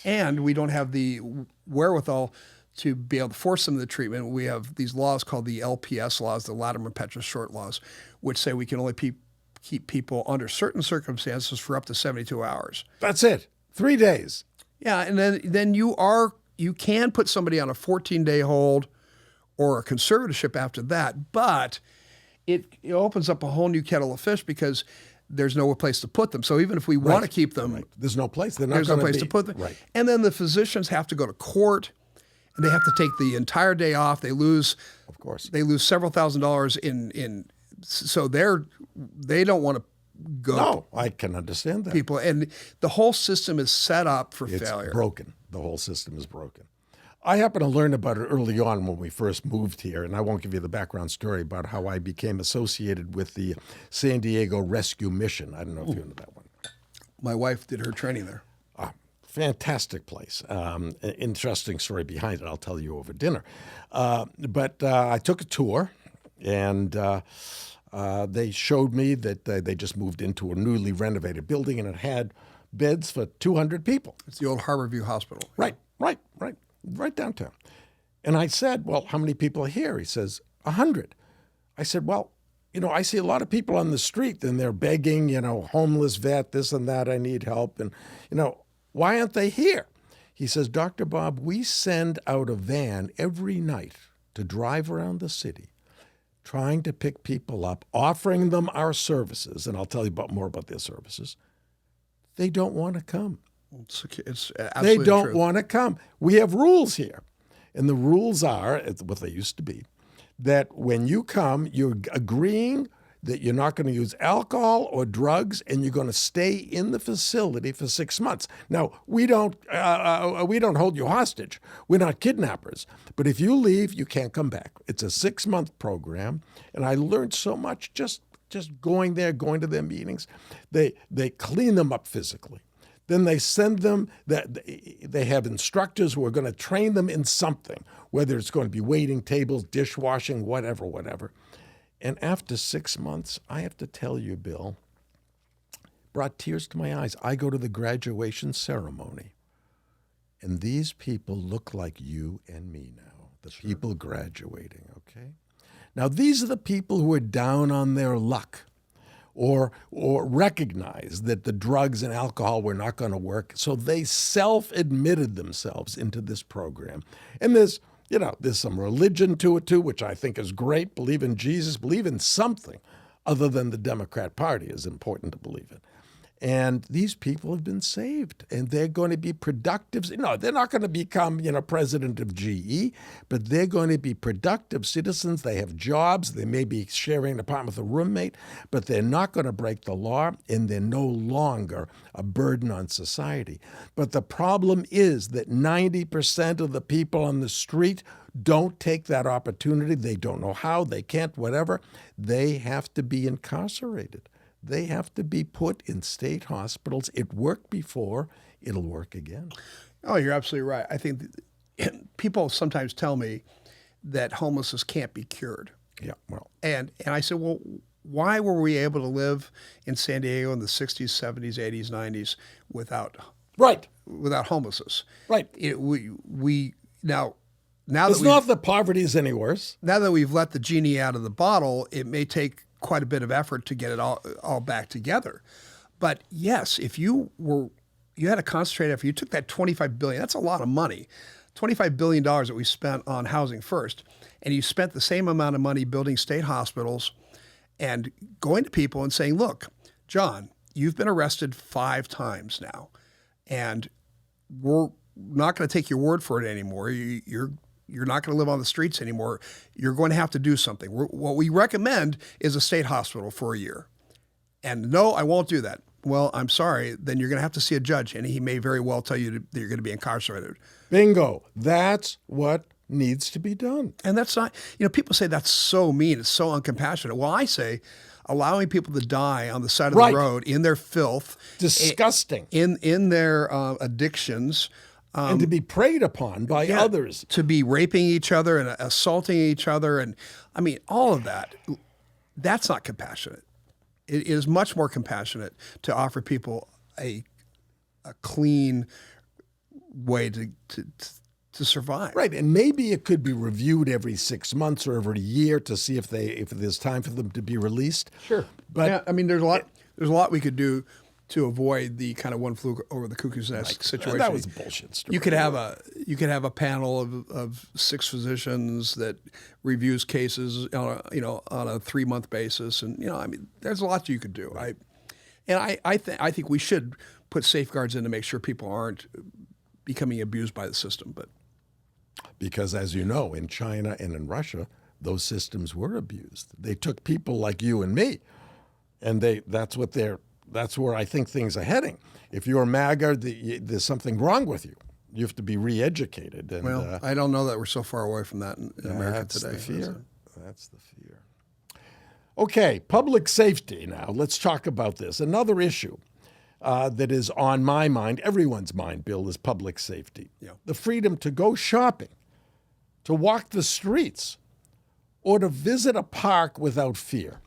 And we don't have the wherewithal to be able to force them to treatment. We have these laws called the LPS laws, the Latimer Petrus Short laws, which say we can only keep people under certain circumstances for up to 72 hours. That's it. 3 days. Yeah, and then you can put somebody on a 14-day hold or a conservatorship after that. But it opens up a whole new kettle of fish because there's no place to put them. So even if we want to keep them, there's no place. They're not there's no gonna place be. to put them. Right. And then the physicians have to go to court, and they have to take the entire day off. They lose, Of course. they lose several $1,000s in. So they don't want to go. No, I can understand that. People, and the whole system is set up for It's failure. broken. The whole system is broken. I happened to learn about it early on when we first moved here, and I won't give you the background story about how I became associated with the San Diego Rescue Mission. I don't know if you know that one. My wife did her training there. Fantastic place. Interesting story behind it. I'll tell you over dinner. But I took a tour, and they showed me that they just moved into a newly renovated building, and it had beds for 200 people. It's the old Harborview Hospital. Right downtown. And I said, well, how many people are here? He says, 100. I said, well, I see a lot of people on the street and they're begging, homeless vet, this and that, I need help. And, why aren't they here? He says, Dr. Bob, we send out a van every night to drive around the city, trying to pick people up, offering them our services. And I'll tell you more about their services. They don't want to come. It's They absolutely don't true. want to come. We have rules here. And the rules are, it's what they used to be, that when you come, you're agreeing that you're not going to use alcohol or drugs, and you're going to stay in the facility for 6 months. Now, we don't hold you hostage. We're not kidnappers. But if you leave, you can't come back. It's a 6-month program, and I learned so much just going there, going to their meetings. They clean them up physically. Then they send them, they have instructors who are going to train them in something, whether it's going to be waiting tables, dishwashing, whatever. And after 6 months, I have to tell you, Bill, brought tears to my eyes. I go to the graduation ceremony, and these people look like you and me now, the people graduating, okay? Now, these are the people who are down on their luck, or recognize that the drugs and alcohol were not going to work. So they self-admitted themselves into this program. And there's some religion to it too, which I think is great. Believe in Jesus, believe in something other than the Democrat Party is important to believe in. And these people have been saved, and they're going to be productive. No, they're not going to become, president of GE, but they're going to be productive citizens. They have jobs. They may be sharing an apartment with a roommate, but they're not going to break the law, and they're no longer a burden on society. But the problem is that 90% of the people on the street don't take that opportunity. They don't know how. They can't, whatever. They have to be incarcerated. They have to be put in state hospitals. It worked before. It'll work again. Oh, you're absolutely right. I think people sometimes tell me that homelessness can't be cured. Yeah, well. And I said, well, why were we able to live in San Diego in the 60s, 70s, 80s, 90s without homelessness? Right. Now it's not that poverty is any worse. Now that we've let the genie out of the bottle, it may take quite a bit of effort to get it all back together. But yes, if you had a concentrated effort, you took that $25 billion, that's a lot of money, $25 billion that we spent on housing first, and you spent the same amount of money building state hospitals and going to people and saying, look, John, you've been arrested 5 times now, and we're not going to take your word for it anymore. You're not going to live on the streets anymore. You're going to have to do something. What we recommend is a state hospital for a year. And no, I won't do that. Well, I'm sorry. Then you're going to have to see a judge, and he may very well tell you that you're going to be incarcerated. Bingo. That's what needs to be done. And that's not, people say that's so mean. It's so uncompassionate. Well, I say allowing people to die on the side of the road in their filth. Disgusting. In their addictions. And to be preyed upon by others. To be raping each other and assaulting each other. And I mean, all of that, that's not compassionate. It is much more compassionate to offer people a clean way to survive. Right. And maybe it could be reviewed every 6 months or every year to see if there's time for them to be released. Sure. But I mean, there's a lot we could do to avoid the kind of one flew over the cuckoo's nest situation. That was a bullshit story. You could have a panel of 6 physicians that reviews cases on a 3-month basis, and I mean, there's a lot you could do. I think we should put safeguards in to make sure people aren't becoming abused by the system. But because, as you know, in China and in Russia, those systems were abused. They took people like you and me, and that's where I think things are heading. If you're MAGA, there's something wrong with you. You have to be re-educated. And, well, I don't know that we're so far away from that in America today. That's the fear. That's the fear. Okay, public safety now. Let's talk about this. Another issue that is on my mind, everyone's mind, Bill, is public safety. Yeah. The freedom to go shopping, to walk the streets, or to visit a park without fear.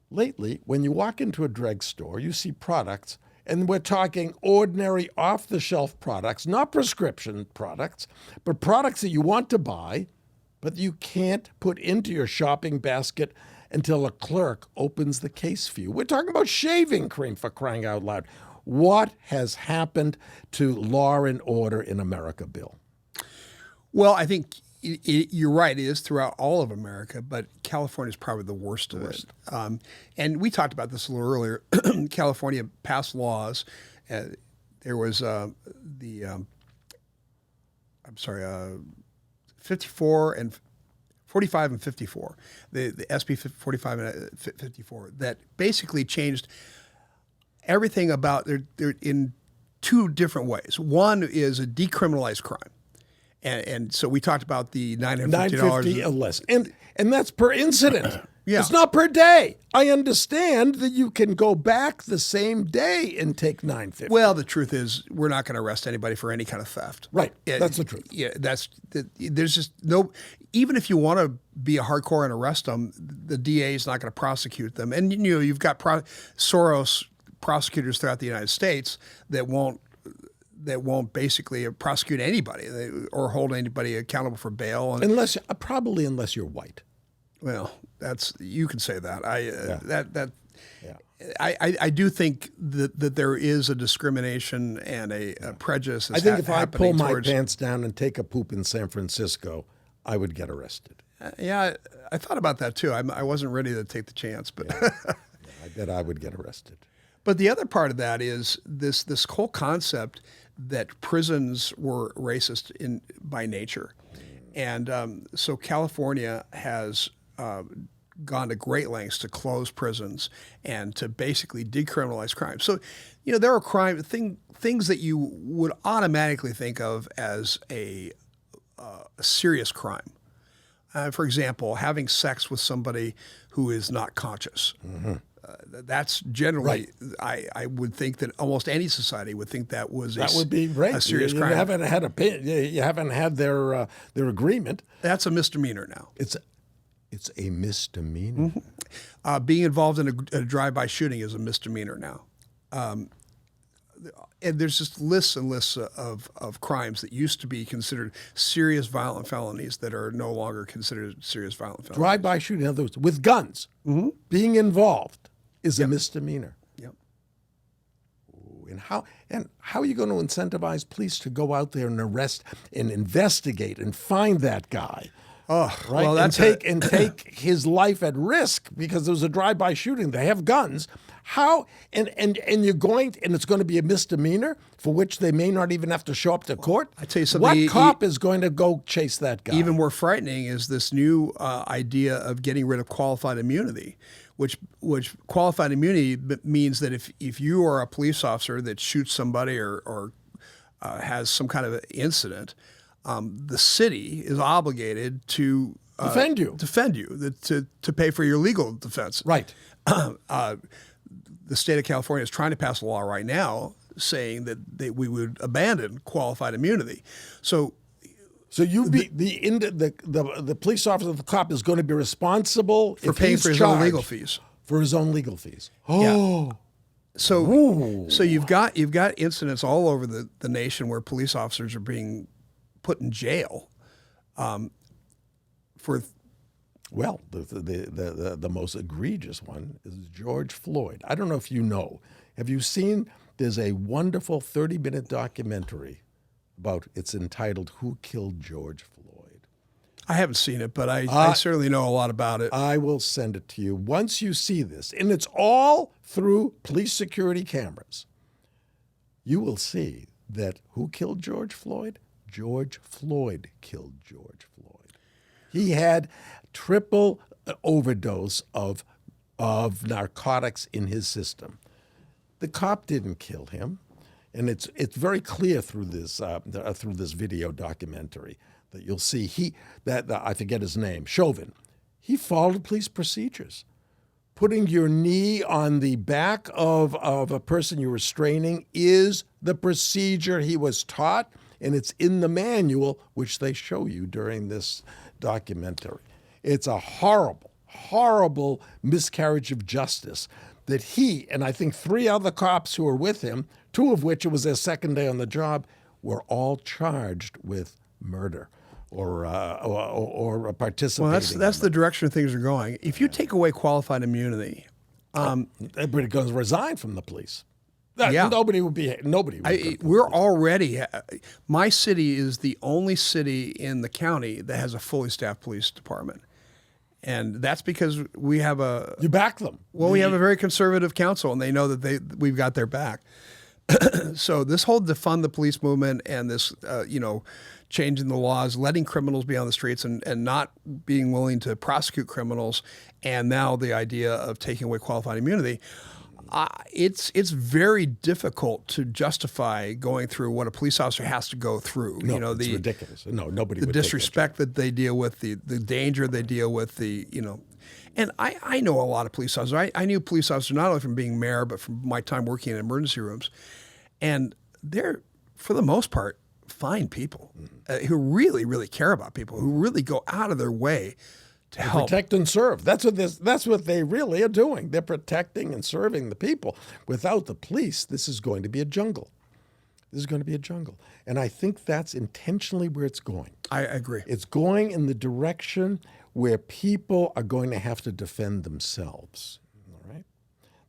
Lately, when you walk into a drugstore, you see products, and we're talking ordinary off-the-shelf products, not prescription products, but products that you want to buy, but you can't put into your shopping basket until a clerk opens the case for you. We're talking about shaving cream, for crying out loud. What has happened to law and order in America, Bill? Well, I think you're right. It is throughout all of America, but California is probably the worst of it. And we talked about this a little earlier. California passed laws. There was 54 and 45 and 54, the SB 45 and 54, that basically changed everything about they're in 2 different ways. One is a decriminalized crime. And so we talked about the $950 $950 or less. And that's per incident. Yeah. It's not per day. I understand that you can go back the same day and take $950. Well, the truth is we're not going to arrest anybody for any kind of theft. Right. That's the truth. Yeah, there's just no, even if you want to be a hardcore and arrest them, the DA is not going to prosecute them. And you've got Soros prosecutors throughout the United States that won't basically prosecute anybody or hold anybody accountable for bail. And, unless you're white. Well, you can say that. Yeah. I do think that there is a discrimination and a prejudice. I think if I pull my pants down and take a poop in San Francisco, I would get arrested. Yeah, I thought about that too. I wasn't ready to take the chance, but I bet I would get arrested. But the other part of that is this whole concept that prisons were racist by nature. And so California has gone to great lengths to close prisons and to basically decriminalize crime. So, there are things that you would automatically think of as a serious crime. For example, having sex with somebody who is not conscious. Mm-hmm. That's generally, right. I would think that almost any society would think that was a serious crime. You haven't had their agreement. That's a misdemeanor now. It's a misdemeanor. Mm-hmm. Being involved in a drive-by shooting is a misdemeanor now. And there's just lists and lists of crimes that used to be considered serious violent felonies that are no longer considered serious violent felonies. Drive-by shooting, in other words, with guns, being involved is a misdemeanor. Yep. Ooh, and how are you going to incentivize police to go out there and arrest and investigate and find that guy? Oh, right. Well, that's and take his life at risk because there was a drive-by shooting. They have guns. How and you're going and it's going to be a misdemeanor for which they may not even have to show up to court. I tell you something. What cop is going to go chase that guy? Even more frightening is this new idea of getting rid of qualified immunity, which qualified immunity means that if you are a police officer that shoots somebody or has some kind of incident, the city is obligated to defend you, to pay for your legal defense. Right. The state of California is trying to pass a law right now saying that we would abandon qualified immunity. So you the police officer, the cop, is going to be responsible for paying for his own legal fees. For his own legal fees. Oh. Yeah. So you've got incidents all over the nation where police officers are being put in jail for. Well, the most egregious one is George Floyd. I don't know if you know, Have you seen, there's a wonderful 30-minute documentary about, it's entitled Who Killed George Floyd? I haven't seen it, but I certainly know a lot about it. I will send it to you. Once you see this, and it's all through police security cameras, you will see that who killed George Floyd? George Floyd killed George Floyd. He had triple overdose of narcotics in his system. The cop didn't kill him, and it's very clear through this video documentary that you'll see I forget his name, Chauvin. He followed police procedures. Putting your knee on the back of a person you're restraining is the procedure he was taught, and it's in the manual, which they show you during this documentary. It's a horrible, horrible miscarriage of justice that he, and I think 3 other cops who were with him, 2 of which it was their second day on the job, were all charged with murder or participating. Well, that's the direction things are going. If you take away qualified immunity, everybody goes resign from the police. Yeah. Nobody would be. We're already. My city is the only city in the county that has a fully staffed police department, and that's because we have You back them. Well, we have a very conservative council, and they know that we've got their back. So this whole defund the police movement and this, changing the laws, letting criminals be on the streets and not being willing to prosecute criminals, and now the idea of taking away qualified immunity, it's very difficult to justify going through what a police officer has to go through. No, it's ridiculous. No, nobody would take disrespect that they deal with, the danger they deal with, And I know a lot of police officers. I knew police officers not only from being mayor, but from my time working in emergency rooms. And they're, for the most part, fine people who really, really care about people, who really go out of their way to help. Protect and serve. That's what they really are doing. They're protecting and serving the people. Without the police, this is going to be a jungle. This is going to be a jungle. And I think that's intentionally where it's going. I agree. It's going in the direction where people are going to have to defend themselves. All right?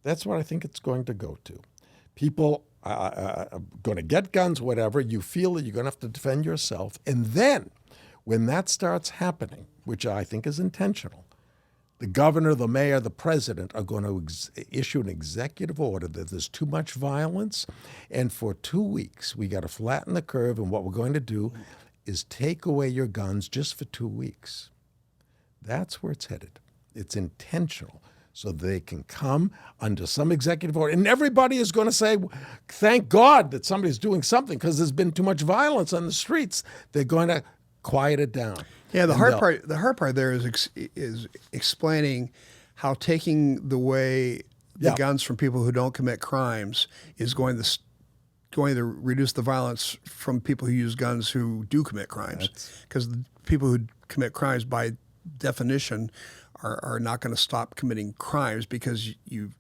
That's what I think it's going to go to. People are going to get guns, whatever. You feel that you're going to have to defend yourself. And then when that starts happening, which I think is intentional, the governor, the mayor, the president are going to issue an executive order that there's too much violence. And for 2 weeks, we got to flatten the curve. And what we're going to do is take away your guns just for 2 weeks. That's where it's headed. It's intentional. So they can come under some executive order. And everybody is going to say, thank God that somebody's doing something because there's been too much violence on the streets. They're going to quiet it down. Yeah, the hard part there is explaining how taking away the guns from people who don't commit crimes is going to reduce the violence from people who use guns who do commit crimes. Because the people who commit crimes, by definition, are not going to stop committing crimes because you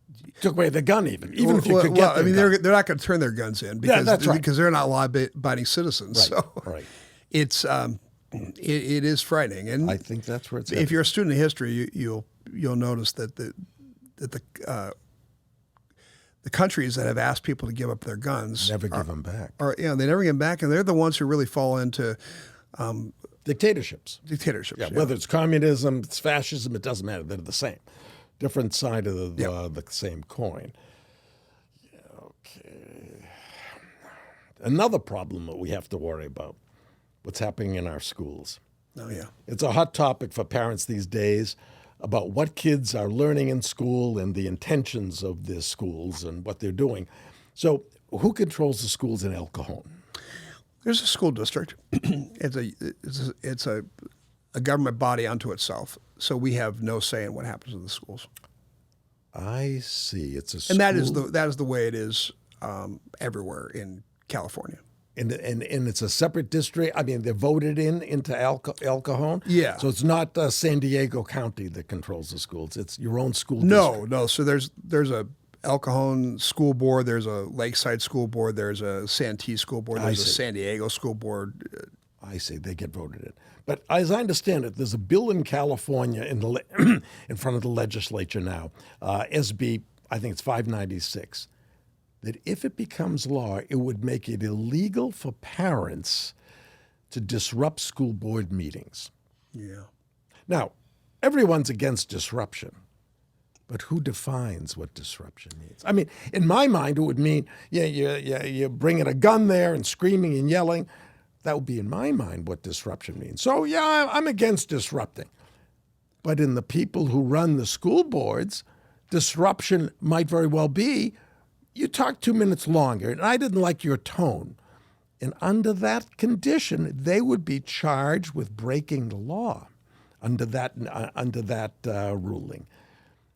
took away the gun. Even if you could get I mean, they're not going to turn their guns in because that's right. because they're not law-abiding citizens. Right. So Right. it's it is frightening. And I think that's where it's. If you're a student of history, you'll notice that the countries that have asked people to give up their guns never give them back. They never give them back, and they're the ones who really fall into Dictatorships. Yeah. Whether it's communism, it's fascism, it doesn't matter. They're the same. Different side of the same coin. Yeah, okay. Another problem that we have to worry about, what's happening in our schools. Oh, yeah. It's a hot topic for parents these days about what kids are learning in school and the intentions of their schools and what they're doing. So who controls the schools in El Cajon? There's a school district. It's a government body unto itself. So we have no say in what happens in the schools. I see. It's a school. And that is the way it is everywhere in California. And it's a separate district. I mean, they're voted into El Cajon. Yeah. So it's not San Diego County that controls the schools. It's your own school district. No. So there's a El Cajon school board. There's a Lakeside school board. There's a Santee school board. There's a San Diego school board. I see. They get voted in. But as I understand it, there's a bill in California in front of the legislature now, SB, I think it's 596, that if it becomes law, it would make it illegal for parents to disrupt school board meetings. Yeah. Now, everyone's against disruption, but who defines what disruption means? I mean, in my mind, it would mean, you're bringing a gun there and screaming and yelling. That would be, in my mind, what disruption means. So, yeah, I'm against disrupting. But in the people who run the school boards, disruption might very well be, you talk 2 minutes longer, and I didn't like your tone. And under that condition, they would be charged with breaking the law under that ruling.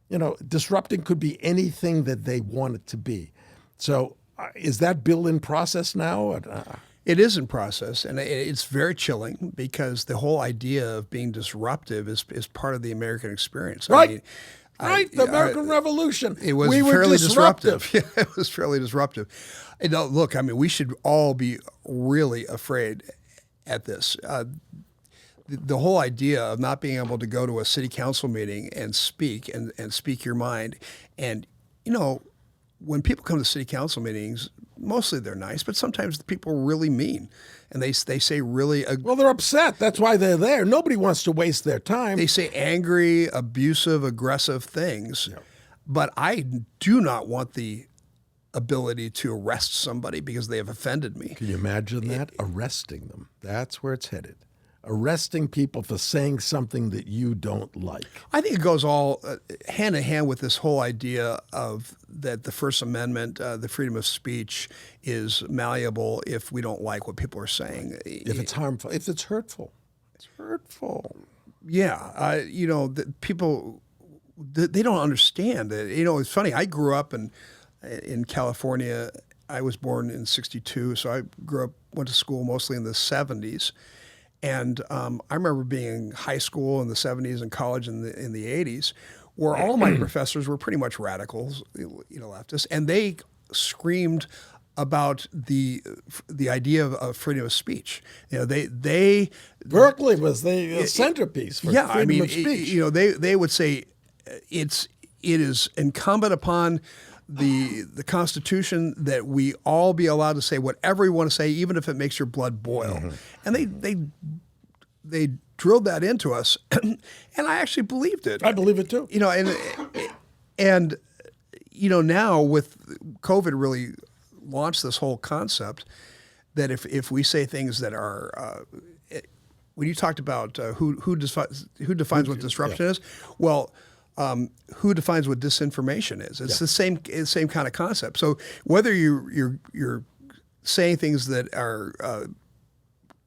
You know, disrupting could be anything that they want it to be. So is that bill in process now? It is in process, and it's very chilling because the whole idea of being disruptive is part of the American experience. Right. The American Revolution. It was we fairly were disruptive. Yeah, it was fairly disruptive. And look, I mean, we should all be really afraid at this. The whole idea of not being able to go to a city council meeting and speak and speak your mind. And, you know, when people come to city council meetings, mostly they're nice, but sometimes the people are really mean. And they say really... Well, they're upset. That's why they're there. Nobody wants to waste their time. They say angry, abusive, aggressive things. Yeah. But I do not want the ability to arrest somebody because they have offended me. Can you imagine that? Arresting them. That's where it's headed. Arresting people for saying something that you don't like. I think it goes all hand in hand with this whole idea of that the First Amendment, the freedom of speech, is malleable if we don't like what people are saying. If it's harmful, if it's hurtful. It's hurtful. Yeah. You know, people, they don't understand it. You know, it's funny. I grew up in California. I was born in '62, so I went to school mostly in the '70s. And I remember being in high school in the '70s and college in the '80s, where all my professors were pretty much radicals, you know, leftists, and they screamed about the idea of freedom of speech. You know, they Berkeley was the centerpiece for freedom of speech. You know, they would say it is incumbent upon the Constitution that we all be allowed to say whatever we want to say, even if it makes your blood boil. Mm-hmm. And they drilled that into us, and I actually believed it. I believe it too. You know, and you know, now with COVID really launched this whole concept that if we say things that are when you talked about who defines what disruption is, well. Who defines what disinformation is? It's the same kind of concept. So whether you're saying things that are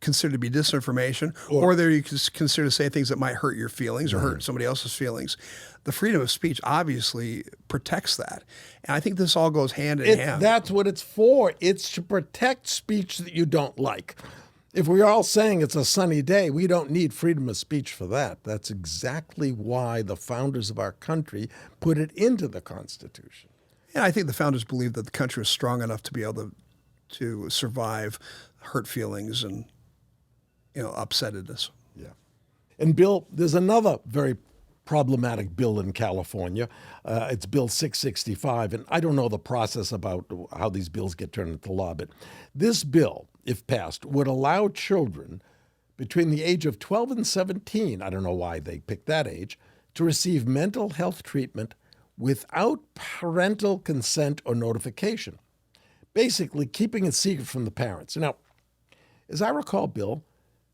considered to be disinformation, or whether you consider to say things that might hurt your feelings or hurt somebody else's feelings, the freedom of speech obviously protects that. And I think this all goes hand in hand. That's what it's for. It's to protect speech that you don't like. If we're all saying it's a sunny day, we don't need freedom of speech for that. That's exactly why the founders of our country put it into the Constitution. And I think the founders believed that the country was strong enough to be able to survive hurt feelings and, you know, upsetedness. Yeah. And Bill, there's another very problematic bill in California. It's Bill 665, and I don't know the process about how these bills get turned into law, but this bill, if passed, would allow children between the age of 12 and 17, I don't know why they picked that age, to receive mental health treatment without parental consent or notification, basically keeping it secret from the parents. Now, as I recall, Bill,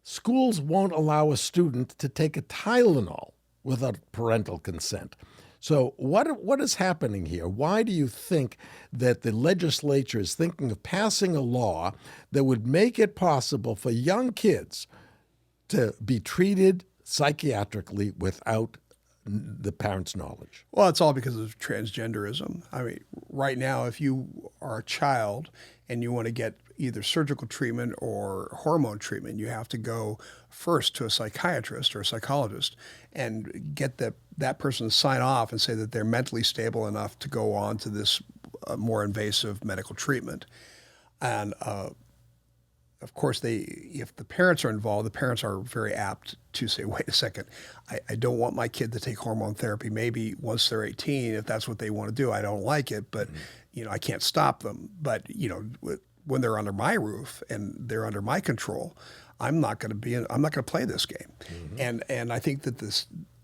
schools won't allow a student to take a Tylenol without parental consent. So what is happening here? Why do you think that the legislature is thinking of passing a law that would make it possible for young kids to be treated psychiatrically without the parents' knowledge? Well, it's all because of transgenderism. I mean, right now, if you are a child and you want to get either surgical treatment or hormone treatment, you have to go first to a psychiatrist or a psychologist and get that person to sign off and say that they're mentally stable enough to go on to this more invasive medical treatment. And of course, if the parents are involved, the parents are very apt to say, wait a second, I don't want my kid to take hormone therapy. Maybe once they're 18, if that's what they want to do, I don't like it. But, I can't stop them. But, when they're under my roof and they're under my control, I'm not going to play this game. And I think that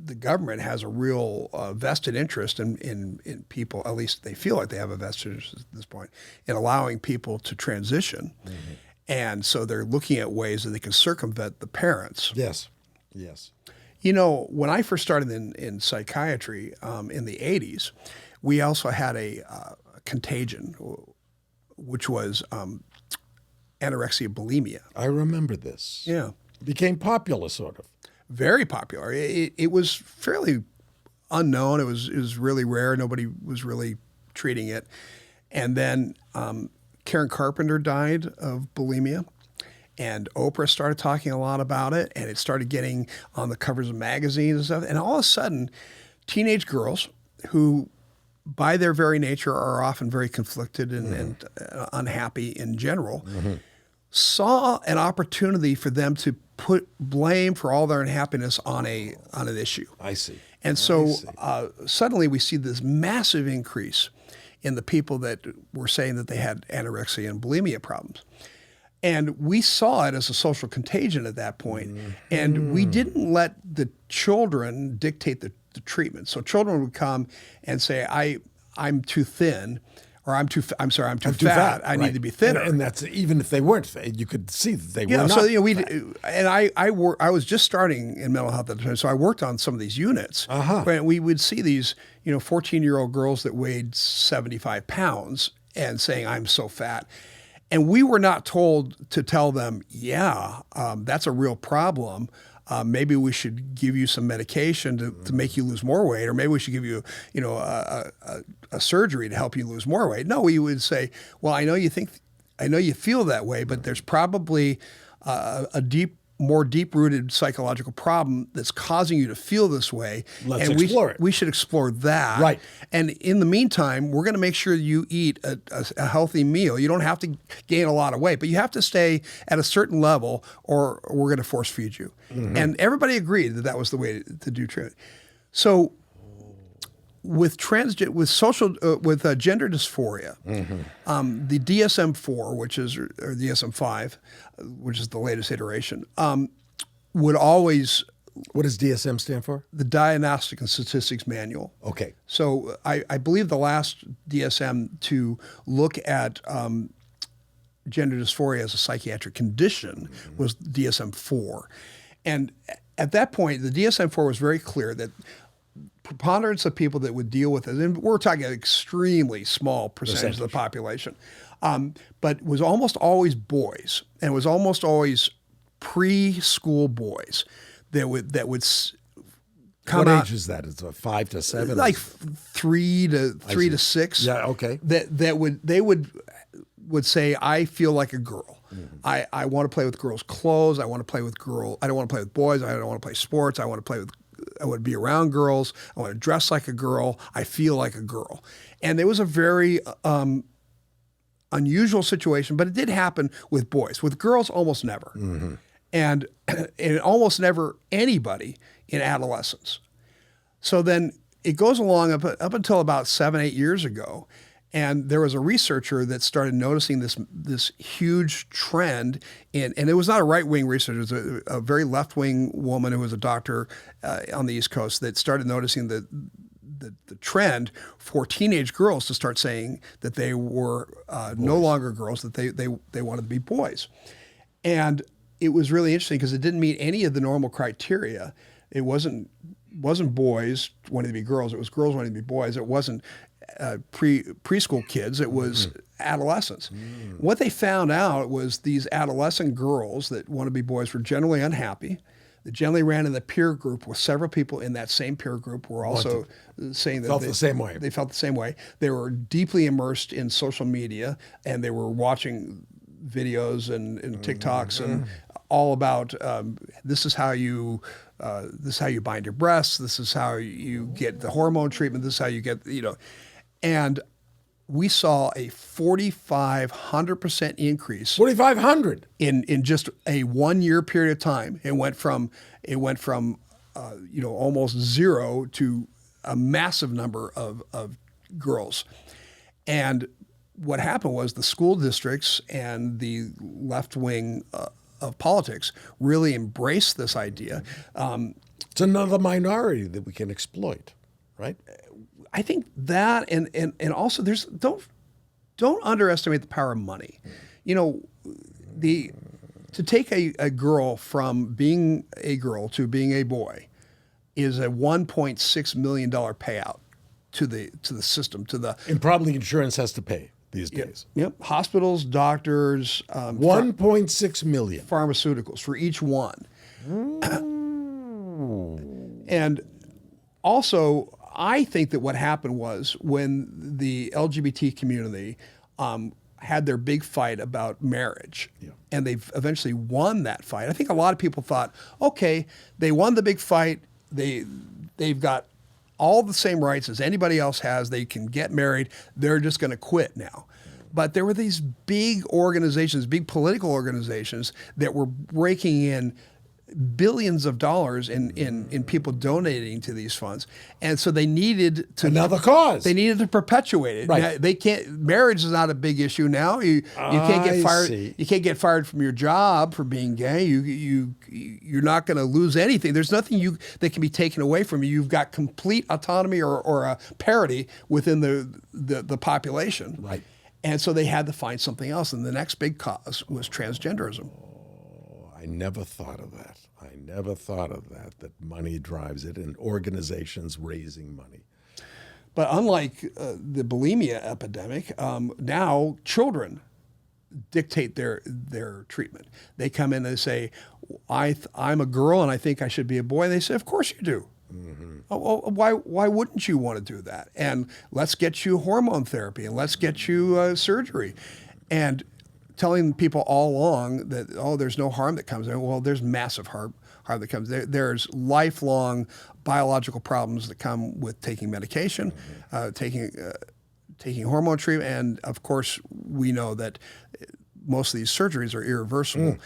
the government has a real vested interest in people, at least they feel like they have a vested interest at this point, in allowing people to transition. And so they're looking at ways that they can circumvent the parents. Yes. When I first started in psychiatry in the 80s, we also had a contagion, which was anorexia bulimia. I remember this. Yeah. It became popular, sort of. Very popular. It was fairly unknown. It was really rare. Nobody was really treating it. And then Karen Carpenter died of bulimia, and Oprah started talking a lot about it, and it started getting on the covers of magazines and stuff. And all of a sudden, teenage girls who, by their very nature, are often very conflicted and unhappy in general, saw an opportunity for them to put blame for all their unhappiness on an issue. I see. And so suddenly we see this massive increase in the people that were saying that they had anorexia and bulimia problems. And we saw it as a social contagion at that point. And we didn't let the children dictate the treatment. So children would come and say, I'm too thin, or I'm too fat. I need to be thinner. And that's even if they weren't fat, you could see that they were not. So and I was just starting in mental health at the time, so I worked on some of these units. And we would see these 14-year-old girls that weighed 75 pounds and saying, I'm so fat. And we were not told to tell them, that's a real problem. Maybe we should give you some medication to make you lose more weight, or maybe we should give you, a surgery to help you lose more weight. No, we would say, well, I know you feel that way, but there's probably a more deep-rooted psychological problem that's causing you to feel this way. Let's explore it. We should explore that. Right. And in the meantime, we're going to make sure you eat a healthy meal. You don't have to gain a lot of weight, but you have to stay at a certain level, or we're going to force feed you. And everybody agreed that was the way to do treatment. So with gender dysphoria, the DSM-4, or DSM-5, which is the latest iteration, would always. What does DSM stand for? The Diagnostic and Statistics Manual. Okay. So I believe the last DSM to look at gender dysphoria as a psychiatric condition was DSM-4. And at that point, the DSM-4 was very clear that preponderance of people that would deal with it, and we're talking an extremely small percentage of the population, but was almost always boys, and was almost always preschool boys that would come out. What age is that? It's 5 to 7? Like 3 to 6. Yeah, okay. They would say, I feel like a girl. I want to play with girls' clothes. I want to play with girls. I don't want to play with boys. I don't want to play sports. I want to be around girls. I want to dress like a girl. I feel like a girl. And it was a very unusual situation, but it did happen with boys. With girls, almost never. And almost never anybody in adolescence. So then it goes along up until about 7-8 years ago. And there was a researcher that started noticing this huge trend and it was not a right-wing researcher, it was a very left-wing woman who was a doctor on the East Coast that started noticing the trend for teenage girls to start saying that they were no longer girls, that they wanted to be boys. And it was really interesting because it didn't meet any of the normal criteria. It wasn't boys wanting to be girls, it was girls wanting to be boys. It wasn't preschool kids, it was adolescents. What they found out was these adolescent girls that want to be boys were generally unhappy. They generally ran in the peer group with several people in that same peer group were also saying that felt the same way. They felt the same way. They were deeply immersed in social media and they were watching videos and TikToks and all about this is how you bind your breasts. This is how you get the hormone treatment. This is how you get, and we saw a 4,500% increase. 4,500 in just a 1 year period of time. It went from almost zero to a massive number of girls, and what happened was the school districts and the left wing of politics really embraced this idea. It's another minority that we can exploit, right? I think that, and also don't underestimate the power of money. You know, to take a girl from being a girl to being a boy is a $1.6 million payout to the system, And probably insurance has to pay these days. Yep, hospitals, doctors, 1.6 million. pharmaceuticals for each one. And also, I think that what happened was when the LGBT community had their big fight about marriage, and they've eventually won that fight. I think a lot of people thought, okay, they won the big fight. They've got all the same rights as anybody else has. They can get married. They're just going to quit now. But there were these big organizations, big political organizations that were raking in billions of dollars in people donating to these funds, and so they needed to Another cause. They needed to perpetuate it. Right. Now, they can't. Marriage is not a big issue now. You can't get fired. see. You can't get fired from your job for being gay. You're not going to lose anything. There's nothing that can be taken away from you. You've got complete autonomy or a parity within the population. Right. And so they had to find something else. And the next big cause was transgenderism. I never thought of that. That money drives it and organizations raising money. But unlike the bulimia epidemic, now children dictate their treatment. They come in and they say, I'm a girl and I think I should be a boy. And they say, of course you do. Mm-hmm. Why wouldn't you want to do that? And let's get you hormone therapy and let's get you surgery. And telling people all along that, there's no harm that comes there. Well, there's massive harm that comes there. There's lifelong biological problems that come with taking medication, taking hormone treatment, and of course, we know that most of these surgeries are irreversible.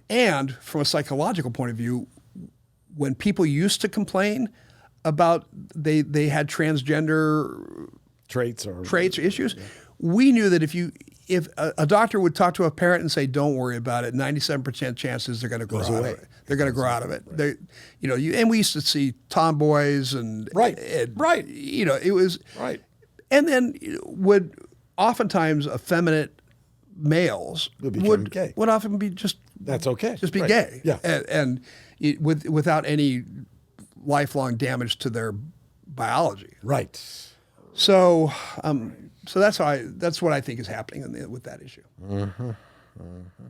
And from a psychological point of view, when people used to complain about they had transgender Traits or issues, we knew that if a doctor would talk to a parent and say, "Don't worry about it," 97% chances they're going to grow out of it. They're going to grow out of it. Right. And we used to see tomboys and right. It was right. And then would oftentimes effeminate males would often be just that's okay. Just be right. gay. Yeah. And without any lifelong damage to their biology. Right. So. So that's what I think is happening with that issue. Mm-hmm. Mm-hmm.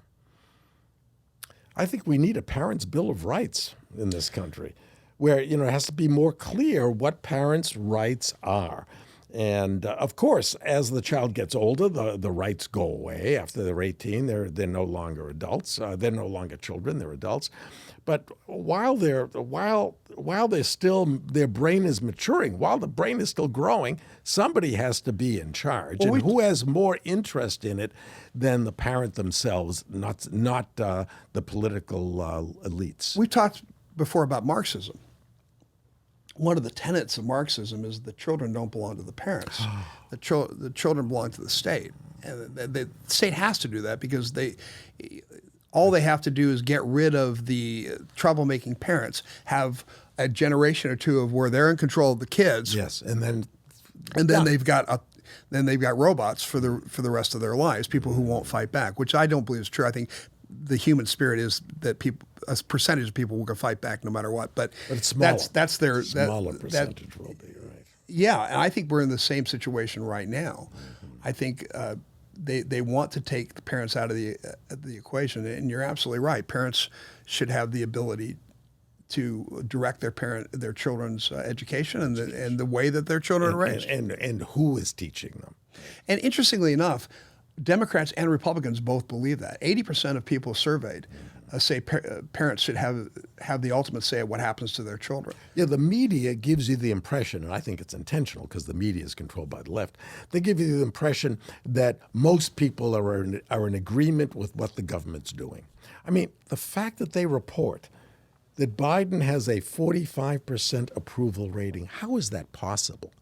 I think we need a parent's bill of rights in this country, where it has to be more clear what parents' rights are. And of course, as the child gets older, the rights go away. After they're 18, they're no longer adults. They're no longer children; they're adults. But while they're still, their brain is maturing, while the brain is still growing, somebody has to be in charge. Well, and who has more interest in it than the parent themselves, not the political elites? We talked before about Marxism. One of the tenets of Marxism is the children don't belong to the parents. The children belong to the state. And the state has to do that because all they have to do is get rid of the troublemaking parents, have a generation or two of where they're in control of the kids. Yes, and then they've got robots for the rest of their lives, people who won't fight back, which I don't believe is true. I think the human spirit is that a percentage of people will fight back no matter what. But it's smaller. That's their smaller percentage will be, right? Yeah, and I think we're in the same situation right now. Mm-hmm. I think they want to take the parents out of the equation, and you're absolutely right. Parents should have the ability to direct their children's education and the way that their children are raised. And who is teaching them? And interestingly enough, Democrats and Republicans both believe that. 80% of people surveyed say parents should have the ultimate say of what happens to their children. Yeah, the media gives you the impression, and I think it's intentional because the media is controlled by the left, they give you the impression that most people are in agreement with what the government's doing. I mean, the fact that they report that Biden has a 45% approval rating, how is that possible?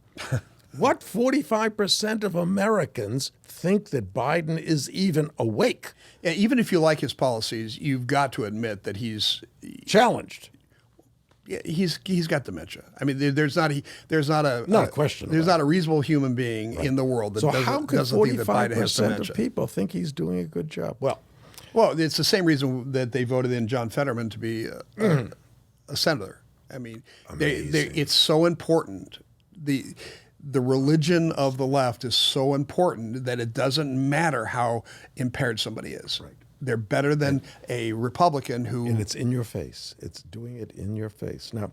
What 45% of Americans think that Biden is even awake? Yeah, even if you like his policies, you've got to admit that Challenged. he's got dementia. I mean, there's not a question. There's not a reasonable human being in the world that So how could doesn't think that Biden has 45% dementia. of people think he's doing a good job? Well, It's the same reason that they voted in John Fetterman to be a senator. I mean, it's so important. The religion of the left is so important that it doesn't matter how impaired somebody is. Right. They're better than a Republican who... And it's in your face. It's doing it in your face. Now,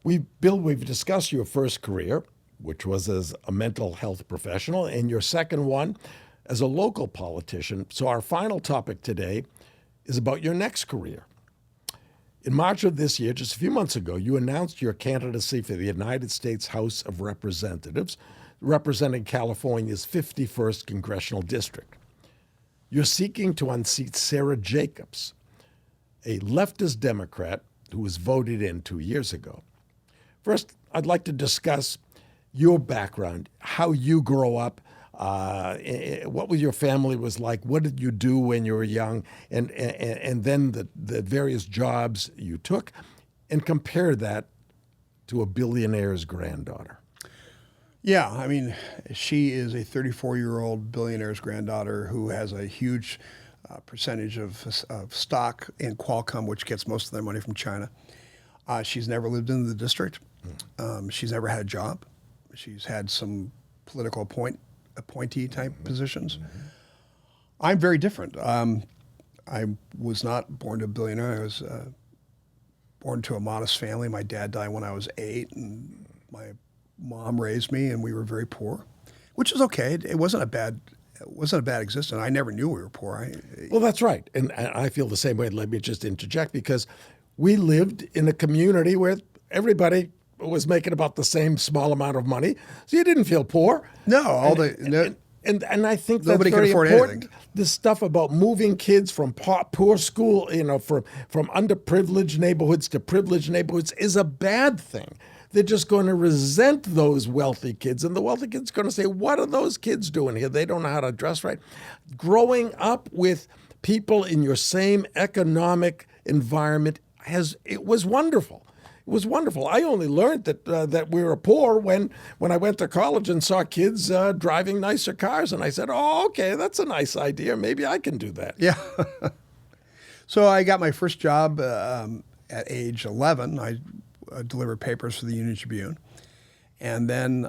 we've discussed your first career, which was as a mental health professional, and your second one as a local politician. So our final topic today is about your next career. In March of this year, just a few months ago, you announced your candidacy for the United States House of Representatives, representing California's 51st Congressional District. You're seeking to unseat Sarah Jacobs, a leftist Democrat who was voted in 2 years ago. First, I'd like to discuss your background, how you grow up, what your family was like, what did you do when you were young, and then the various jobs you took, and compare that to a billionaire's granddaughter. Yeah, I mean, she is a 34-year-old billionaire's granddaughter who has a huge percentage of stock in Qualcomm, which gets most of their money from China. She's never lived in the district. She's never had a job. She's had some political appointee type positions. I'm very different. I was not born to a billionaire. I was born to a modest family. My dad died when I was 8, and my mom raised me, and we were very poor, which is okay. It wasn't a bad existence. I never knew we were poor. Well, that's right, and I feel the same way. Let me just interject, because we lived in a community where everybody was making about the same small amount of money, so you didn't feel poor. No, and I think that's nobody can very afford important. anything. This stuff about moving kids from poor school, from underprivileged neighborhoods to privileged neighborhoods is a bad thing. They're just going to resent those wealthy kids, and the wealthy kids are going to say, "What are those kids doing here? They don't know how to dress right." Growing up with people in your same economic environment it was wonderful. It was wonderful. I only learned that we were poor when I went to college and saw kids driving nicer cars, and I said, "Oh, okay, that's a nice idea. Maybe I can do that." Yeah. So I got my first job at age 11. I delivered papers for the Union Tribune, and then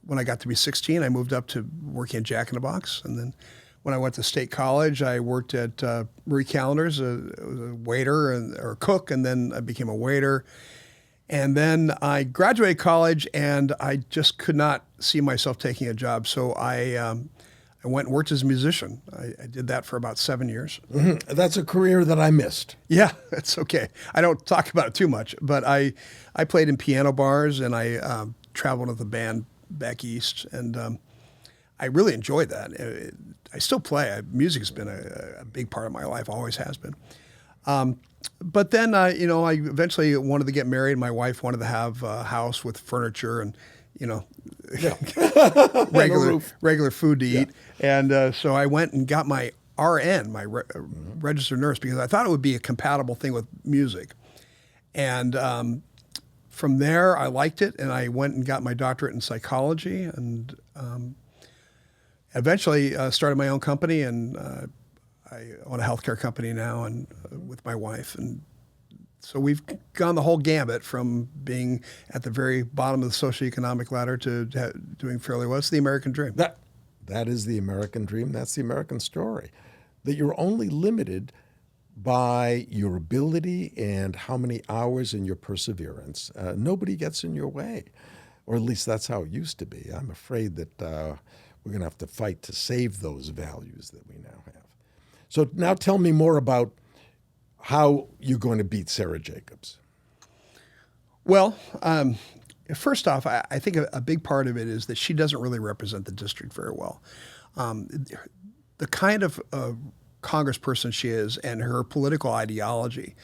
when I got to be 16, I moved up to working at Jack in the Box, and then when I went to State College, I worked at Marie Callender's, a waiter or cook, and then I became a waiter. And then I graduated college, and I just could not see myself taking a job. So I went and worked as a musician. I did that for about 7 years. Mm-hmm. That's a career that I missed. Yeah, that's okay. I don't talk about it too much, but I played in piano bars, and I traveled with a band back east, and I really enjoyed that. I still play. Music has been a big part of my life, always has been. But then, I eventually wanted to get married. My wife wanted to have a house with furniture and, regular food to eat. And so I went and got my RN, my registered nurse, because I thought it would be a compatible thing with music. And from there, I liked it, and I went and got my doctorate in psychology, and eventually started my own company, and I own a healthcare company now, and with my wife. And so we've gone the whole gambit from being at the very bottom of the socioeconomic ladder to doing fairly well. It's the American dream. That is the American dream. That's the American story. That you're only limited by your ability and how many hours and your perseverance. Nobody gets in your way, or at least that's how it used to be. I'm afraid that we're going to have to fight to save those values that we now have. So now tell me more about how you're going to beat Sarah Jacobs. Well, first off, I think a big part of it is that she doesn't really represent the district very well. The kind of congressperson she is and her political ideology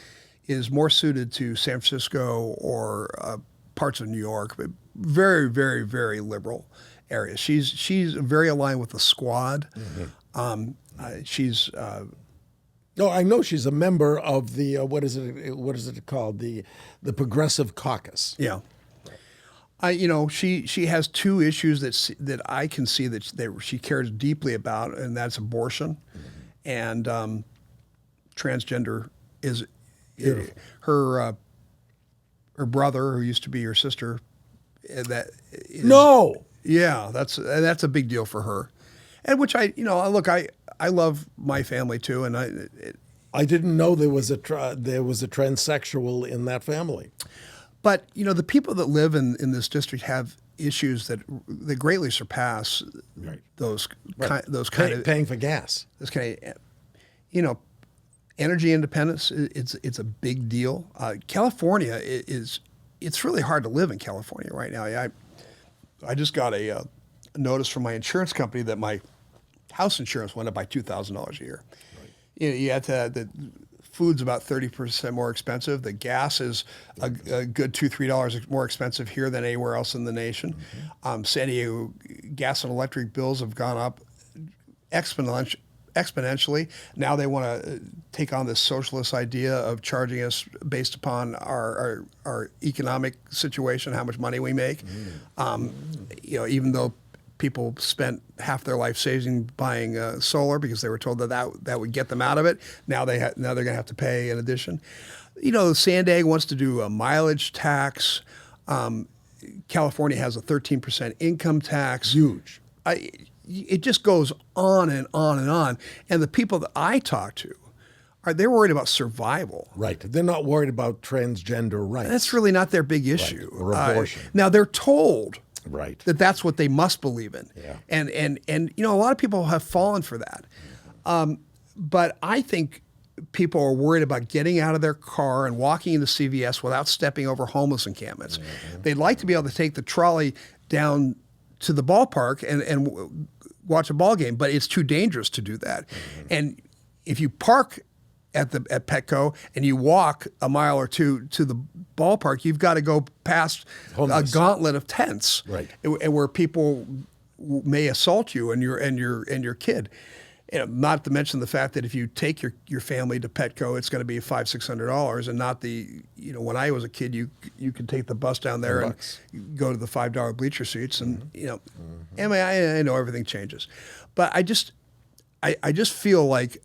is more suited to San Francisco or parts of New York, but very, very, very liberal area. She's very aligned with the Squad. She's No, I know she's a member of the what is it called, the Progressive Caucus. yeah. She has two issues that I can see that she cares deeply about, and that's abortion, and transgender is her brother, who used to be her sister. That is, No. yeah, that's a big deal for her, and which I love my family too, and I didn't know there was a transsexual in that family. But the people that live in this district have issues that greatly surpass those kind of paying for gas. this kind of energy independence. It's a big deal. California it's really hard to live in California right now. I just got a notice from my insurance company that my house insurance went up by $2,000 a year. Right. You had the food's about 30% more expensive. The gas is a good $2-3 more expensive here than anywhere else in the nation. San Diego gas and electric bills have gone up exponentially. Now they want to take on this socialist idea of charging us based upon our economic situation, how much money we make. Even though people spent half their life saving buying solar because they were told that would get them out of it. Now they're going to have to pay in addition. San Diego wants to do a mileage tax. California has a 13% income tax. Huge. It just goes on and on and on. And the people that I talk to they're worried about survival. Right. They're not worried about transgender rights. That's really not their big issue. Right. Or abortion. Now they're told. Right. That's what they must believe in. Yeah. And a lot of people have fallen for that. But I think people are worried about getting out of their car and walking into CVS without stepping over homeless encampments. They'd like to be able to take the trolley down to the ballpark and watch a ball game, but it's too dangerous to do that. And if you park at Petco and you walk a mile or two to the ballpark, you've got to go past a gauntlet of tents, right? And where people may assault you and your kid. Not to mention the fact that if you take your family to Petco, it's going to be $500-600, and not when I was a kid, you could take the bus down there and go to the $5 bleacher seats, and I know everything changes, but I just feel like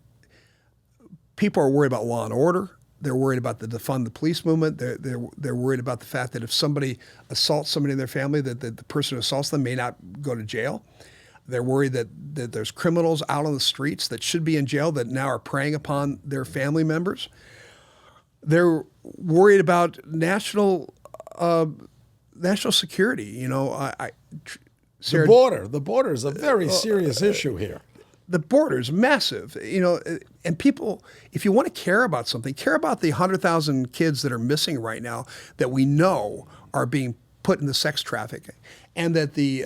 people are worried about law and order. They're worried about the defund the police movement. They're worried about the fact that if somebody assaults somebody in their family, that the person who assaults them may not go to jail. They're worried that there's criminals out on the streets that should be in jail that now are preying upon their family members. They're worried about national security. The border is a very serious issue here. The border's massive, and people, if you want to care about something, care about the 100,000 kids that are missing right now that we know are being put into sex trafficking, and that the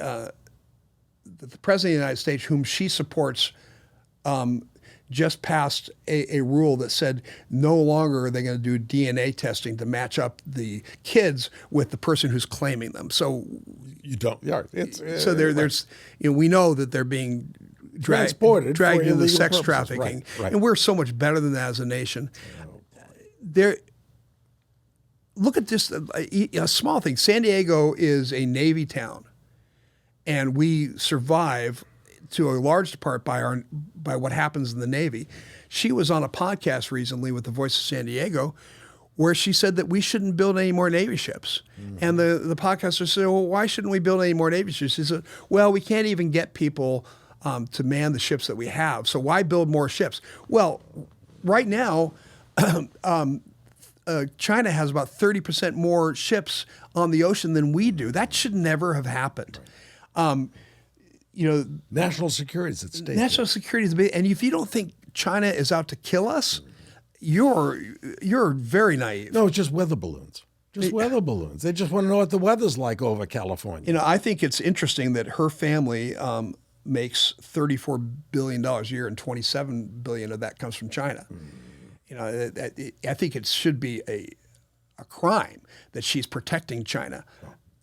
President of the United States, whom she supports, just passed a rule that said no longer are they going to do DNA testing to match up the kids with the person who's claiming them. So you don't. Yeah, there's we know that they're being dragged into the sex trafficking, right. And we're so much better than that as a nation. Look at this, a small thing. San Diego is a Navy town, and we survive to a large part by what happens in the Navy. She was on a podcast recently with the Voice of San Diego, where she said that we shouldn't build any more Navy ships. And the podcaster said, well, why shouldn't we build any more Navy ships? She said, well, we can't even get people to man the ships that we have, so why build more ships? Well, right now, China has about 30% more ships on the ocean than we do. That should never have happened. National security is at stake. National security is big, and if you don't think China is out to kill us, you're very naive. No, it's just weather balloons. Weather balloons. They just want to know what the weather's like over California. I think it's interesting that her family makes $34 billion a year, and $27 billion of that comes from China. I think it should be a crime that she's protecting China.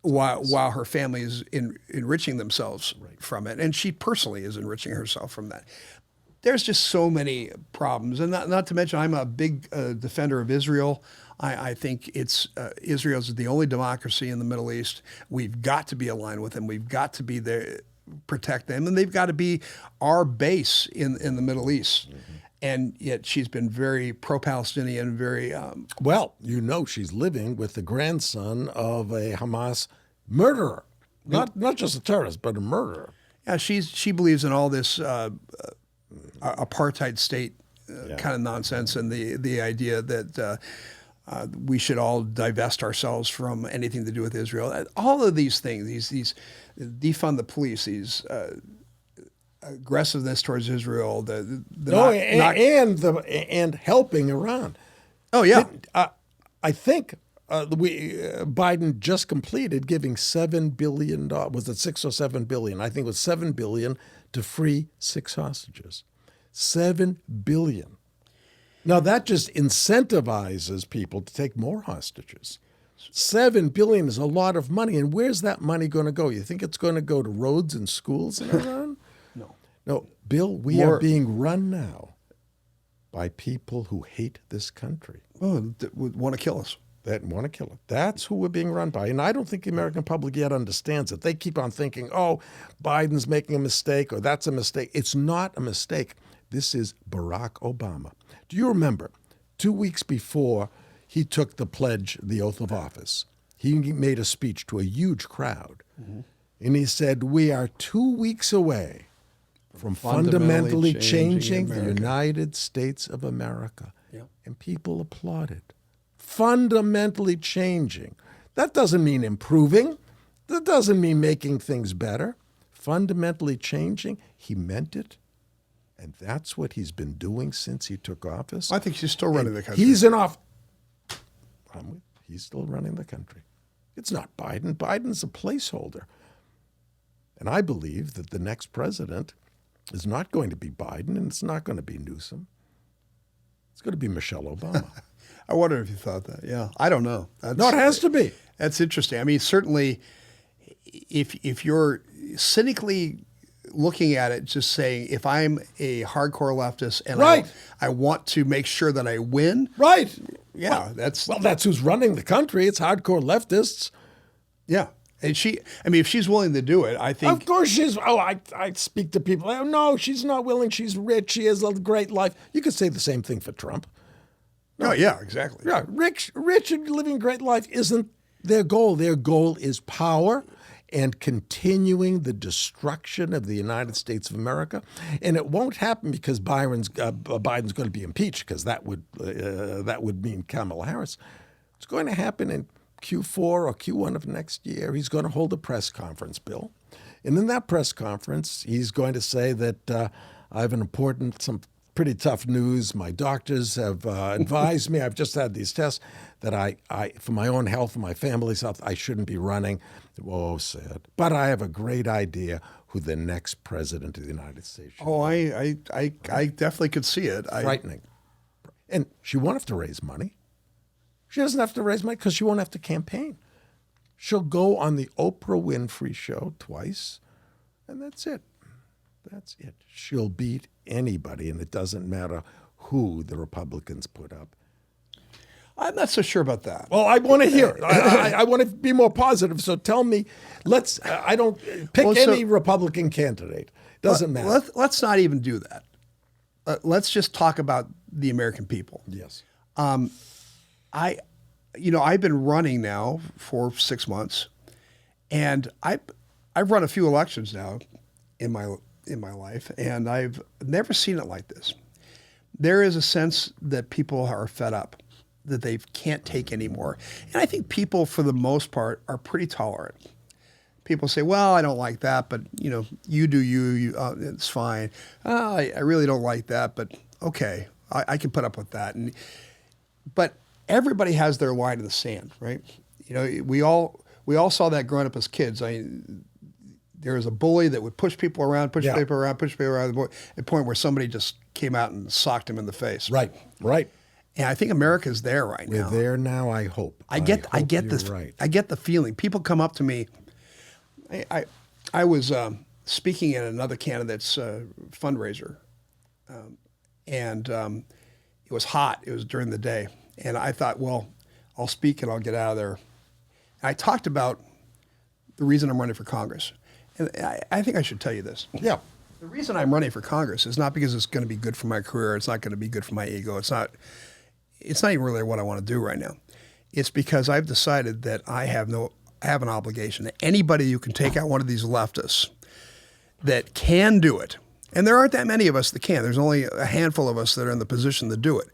while her family is enriching themselves from it, and she personally is enriching herself from that. There's just so many problems, and not to mention I'm a big defender of Israel. I think Israel is the only democracy in the Middle East. We've got to be aligned with them. We've got to be there, protect them, and they've got to be our base in the Middle East. Mm-hmm. And yet she's been very pro-Palestinian, very... well, she's living with the grandson of a Hamas murderer. Not just a terrorist, but a murderer. Yeah, she believes in all this apartheid state kind of nonsense, and the idea that we should all divest ourselves from anything to do with Israel. All of these things, these defund the police, these... aggressiveness towards Israel, and helping Iran. Oh yeah, I think Biden just completed giving $7 billion. Was it $6 or $7 billion? I think it was $7 billion to free 6 hostages. $7 billion. Now that just incentivizes people to take more hostages. $7 billion is a lot of money, and where's that money going to go? You think it's going to go to roads and schools in Iran? No, Bill, we are being run now by people who hate this country. Oh, that would want to kill us. That want to kill it. That's who we're being run by. And I don't think the American public yet understands it. They keep on thinking, oh, Biden's making a mistake or that's a mistake. It's not a mistake. This is Barack Obama. Do you remember 2 weeks before he took the pledge, the oath of office, he made a speech to a huge crowd. Mm-hmm. And he said, we are 2 weeks away from fundamentally changing the United States of America. Yep. And people applauded. Fundamentally changing. That doesn't mean improving. That doesn't mean making things better. Fundamentally changing. He meant it. And that's what he's been doing since he took office. I think he's still running the country. He's still running the country. It's not Biden. Biden's a placeholder. And I believe that the next president is not going to be Biden, and it's not going to be Newsom. It's going to be Michelle Obama. I wonder if you thought that. Yeah, I don't know. No, it has to be. That's interesting. I mean, certainly, if you're cynically looking at it, just saying, if I'm a hardcore leftist and I want to make sure that I win, right? Yeah, that's who's running the country. It's hardcore leftists. Yeah. And if she's willing to do it, I think... Of course she's... Oh, I speak to people. Oh, no, she's not willing. She's rich. She has a great life. You could say the same thing for Trump. No, yeah, exactly. Yeah, rich and living a great life isn't their goal. Their goal is power and continuing the destruction of the United States of America. And it won't happen because Biden's going to be impeached, because that would mean Kamala Harris. It's going to happen in Q4 or Q1 of next year. He's going to hold a press conference, Bill. And in that press conference, he's going to say that I have some pretty tough news. My doctors have advised me, I've just had these tests, that I, for my own health and my family's health, I shouldn't be running. Oh, sad. But I have a great idea who the next president of the United States should be. Oh, I definitely could see it. Frightening. And she won't have to raise money. She doesn't have to raise money because she won't have to campaign. She'll go on the Oprah Winfrey Show twice, and that's it. That's it. She'll beat anybody, and it doesn't matter who the Republicans put up. I'm not so sure about that. Well, I want to hear it. I want to be more positive. So tell me, I don't pick any Republican candidate. Doesn't matter. Let's not even do that. Let's just talk about the American people. Yes. I've been running now for 6 months, and I've run a few elections now in my life, and I've never seen it like this. There is a sense that people are fed up, that they can't take anymore. And I think people, for the most part, are pretty tolerant. People say, well, I don't like that, but you do you, it's fine. I really don't like that, but okay, I can put up with that. But everybody has their line in the sand, right? We all saw that growing up as kids. There was a bully that would push people around, push people around, at the point where somebody just came out and socked him in the face. Right. And I think America's there right We're now. there now, I hope. I get you're this. right. I get the feeling. People come up to me. I was speaking at another candidate's fundraiser, and it was hot. It was during the day, and I thought, well, I'll speak and I'll get out of there. And I talked about the reason I'm running for Congress, and I think I should tell you this. Yeah. The reason I'm running for Congress is not because it's going to be good for my career. It's not going to be good for my ego. It's not even really what I want to do right now. It's because I've decided that I have an obligation to anybody who can take out one of these leftists that can do it. And there aren't that many of us that can. There's only a handful of us that are in the position to do it.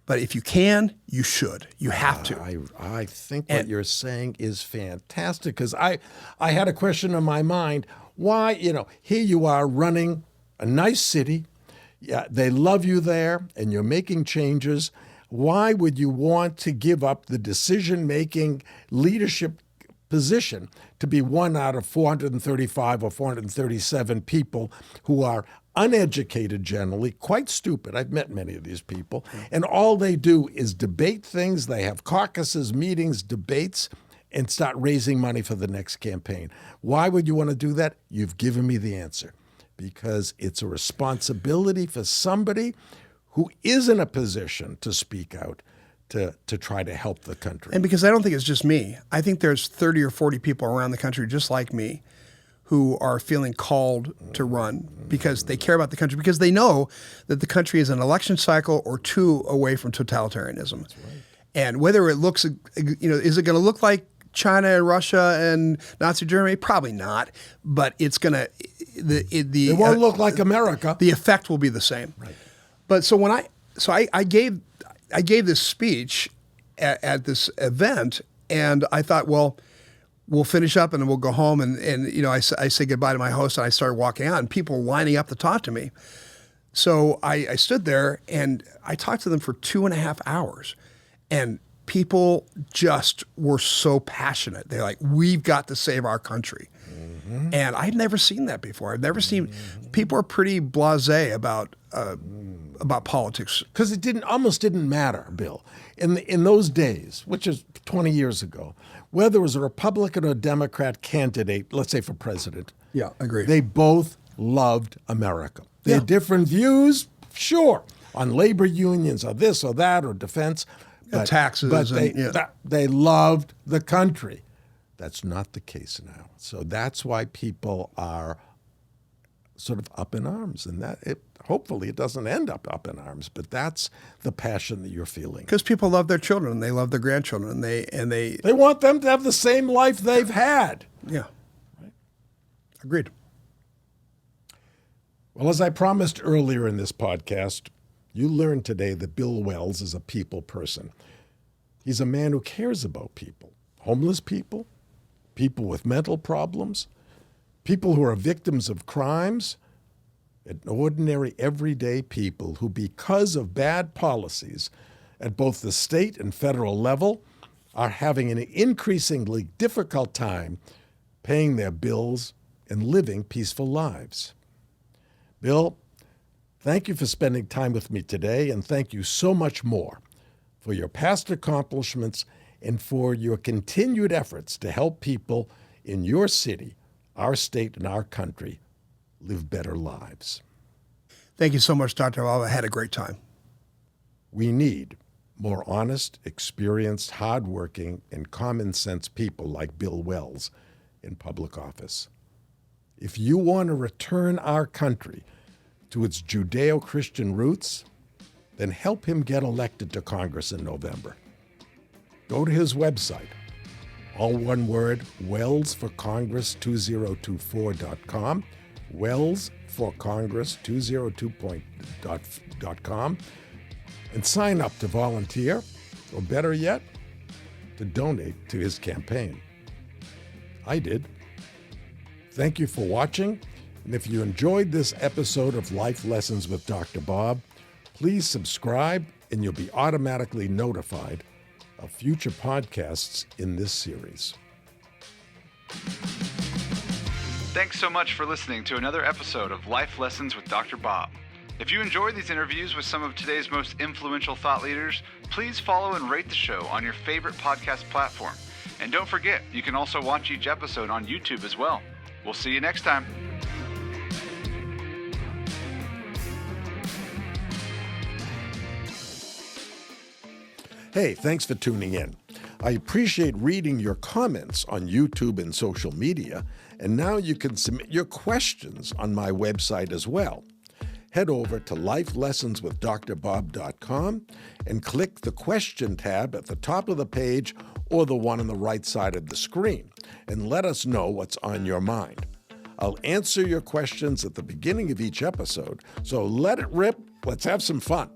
But if you can, you should. You have to. I think what you're saying is fantastic, because I had a question in my mind. Why, here you are running a nice city. Yeah, they love you there, and you're making changes. Why would you want to give up the decision-making leadership position to be one out of 435 or 437 people who are uneducated generally, quite stupid? I've met many of these people. And all they do is debate things. They have caucuses, meetings, debates, and start raising money for the next campaign. Why would you want to do that? You've given me the answer. Because it's a responsibility for somebody who is in a position to speak out to try to help the country. And because I don't think it's just me. I think there's 30 or 40 people around the country just like me who are feeling called to run because they care about the country, because they know that the country is an election cycle or two away from totalitarianism. That's right. And whether it looks, is it going to look like China and Russia and Nazi Germany? Probably not, but it's going to, it won't look like America. The effect will be the same. Right. But so when I gave this speech at this event, and I thought, well, we'll finish up and then we'll go home, and I say goodbye to my host, and I started walking out, and people lining up to talk to me. So I stood there and I talked to them for 2.5 hours, and people just were so passionate. They're like, we've got to save our country. Mm-hmm. And I'd never seen that before. I've never seen, people are pretty blasé about politics. Because it almost didn't matter, Bill. In those days, which is 20 years ago, whether it was a Republican or Democrat candidate, let's say for president. Yeah, agreed. They both loved America. They had different views, sure, on labor unions or this or that or defense. But, taxes. But they loved the country. That's not the case now. So that's why people are sort of up in arms. And hopefully it doesn't end up in arms, but that's the passion that you're feeling. Because people love their children, and they love their grandchildren, and they want them to have the same life they've had. Yeah. Right. Agreed. Well, as I promised earlier in this podcast, you learned today that Bill Wells is a people person. He's a man who cares about people, homeless people, people with mental problems, people who are victims of crimes, and ordinary, everyday people who, because of bad policies at both the state and federal level, are having an increasingly difficult time paying their bills and living peaceful lives. Bill, thank you for spending time with me today, and thank you so much more for your past accomplishments and for your continued efforts to help people in your city, our state, and our country live better lives. Thank you so much, Dr. Bob. I had a great time. We need more honest, experienced, hardworking, and common-sense people like Bill Wells in public office. If you want to return our country to its Judeo-Christian roots, then help him get elected to Congress in November. Go to his website, all one word, wellsforcongress2024.com, wellsforcongress2024.com, and sign up to volunteer, or better yet, to donate to his campaign. I did. Thank you for watching, and if you enjoyed this episode of Life Lessons with Dr. Bob, please subscribe and you'll be automatically notified of future podcasts in this series. Thanks so much for listening to another episode of Life Lessons with Dr. Bob. If you enjoy these interviews with some of today's most influential thought leaders, please follow and rate the show on your favorite podcast platform. And don't forget, you can also watch each episode on YouTube as well. We'll see you next time. Hey, thanks for tuning in. I appreciate reading your comments on YouTube and social media, and now you can submit your questions on my website as well. Head over to lifelessonswithdrbob.com and click the question tab at the top of the page or the one on the right side of the screen, and let us know what's on your mind. I'll answer your questions at the beginning of each episode, so let it rip. Let's have some fun.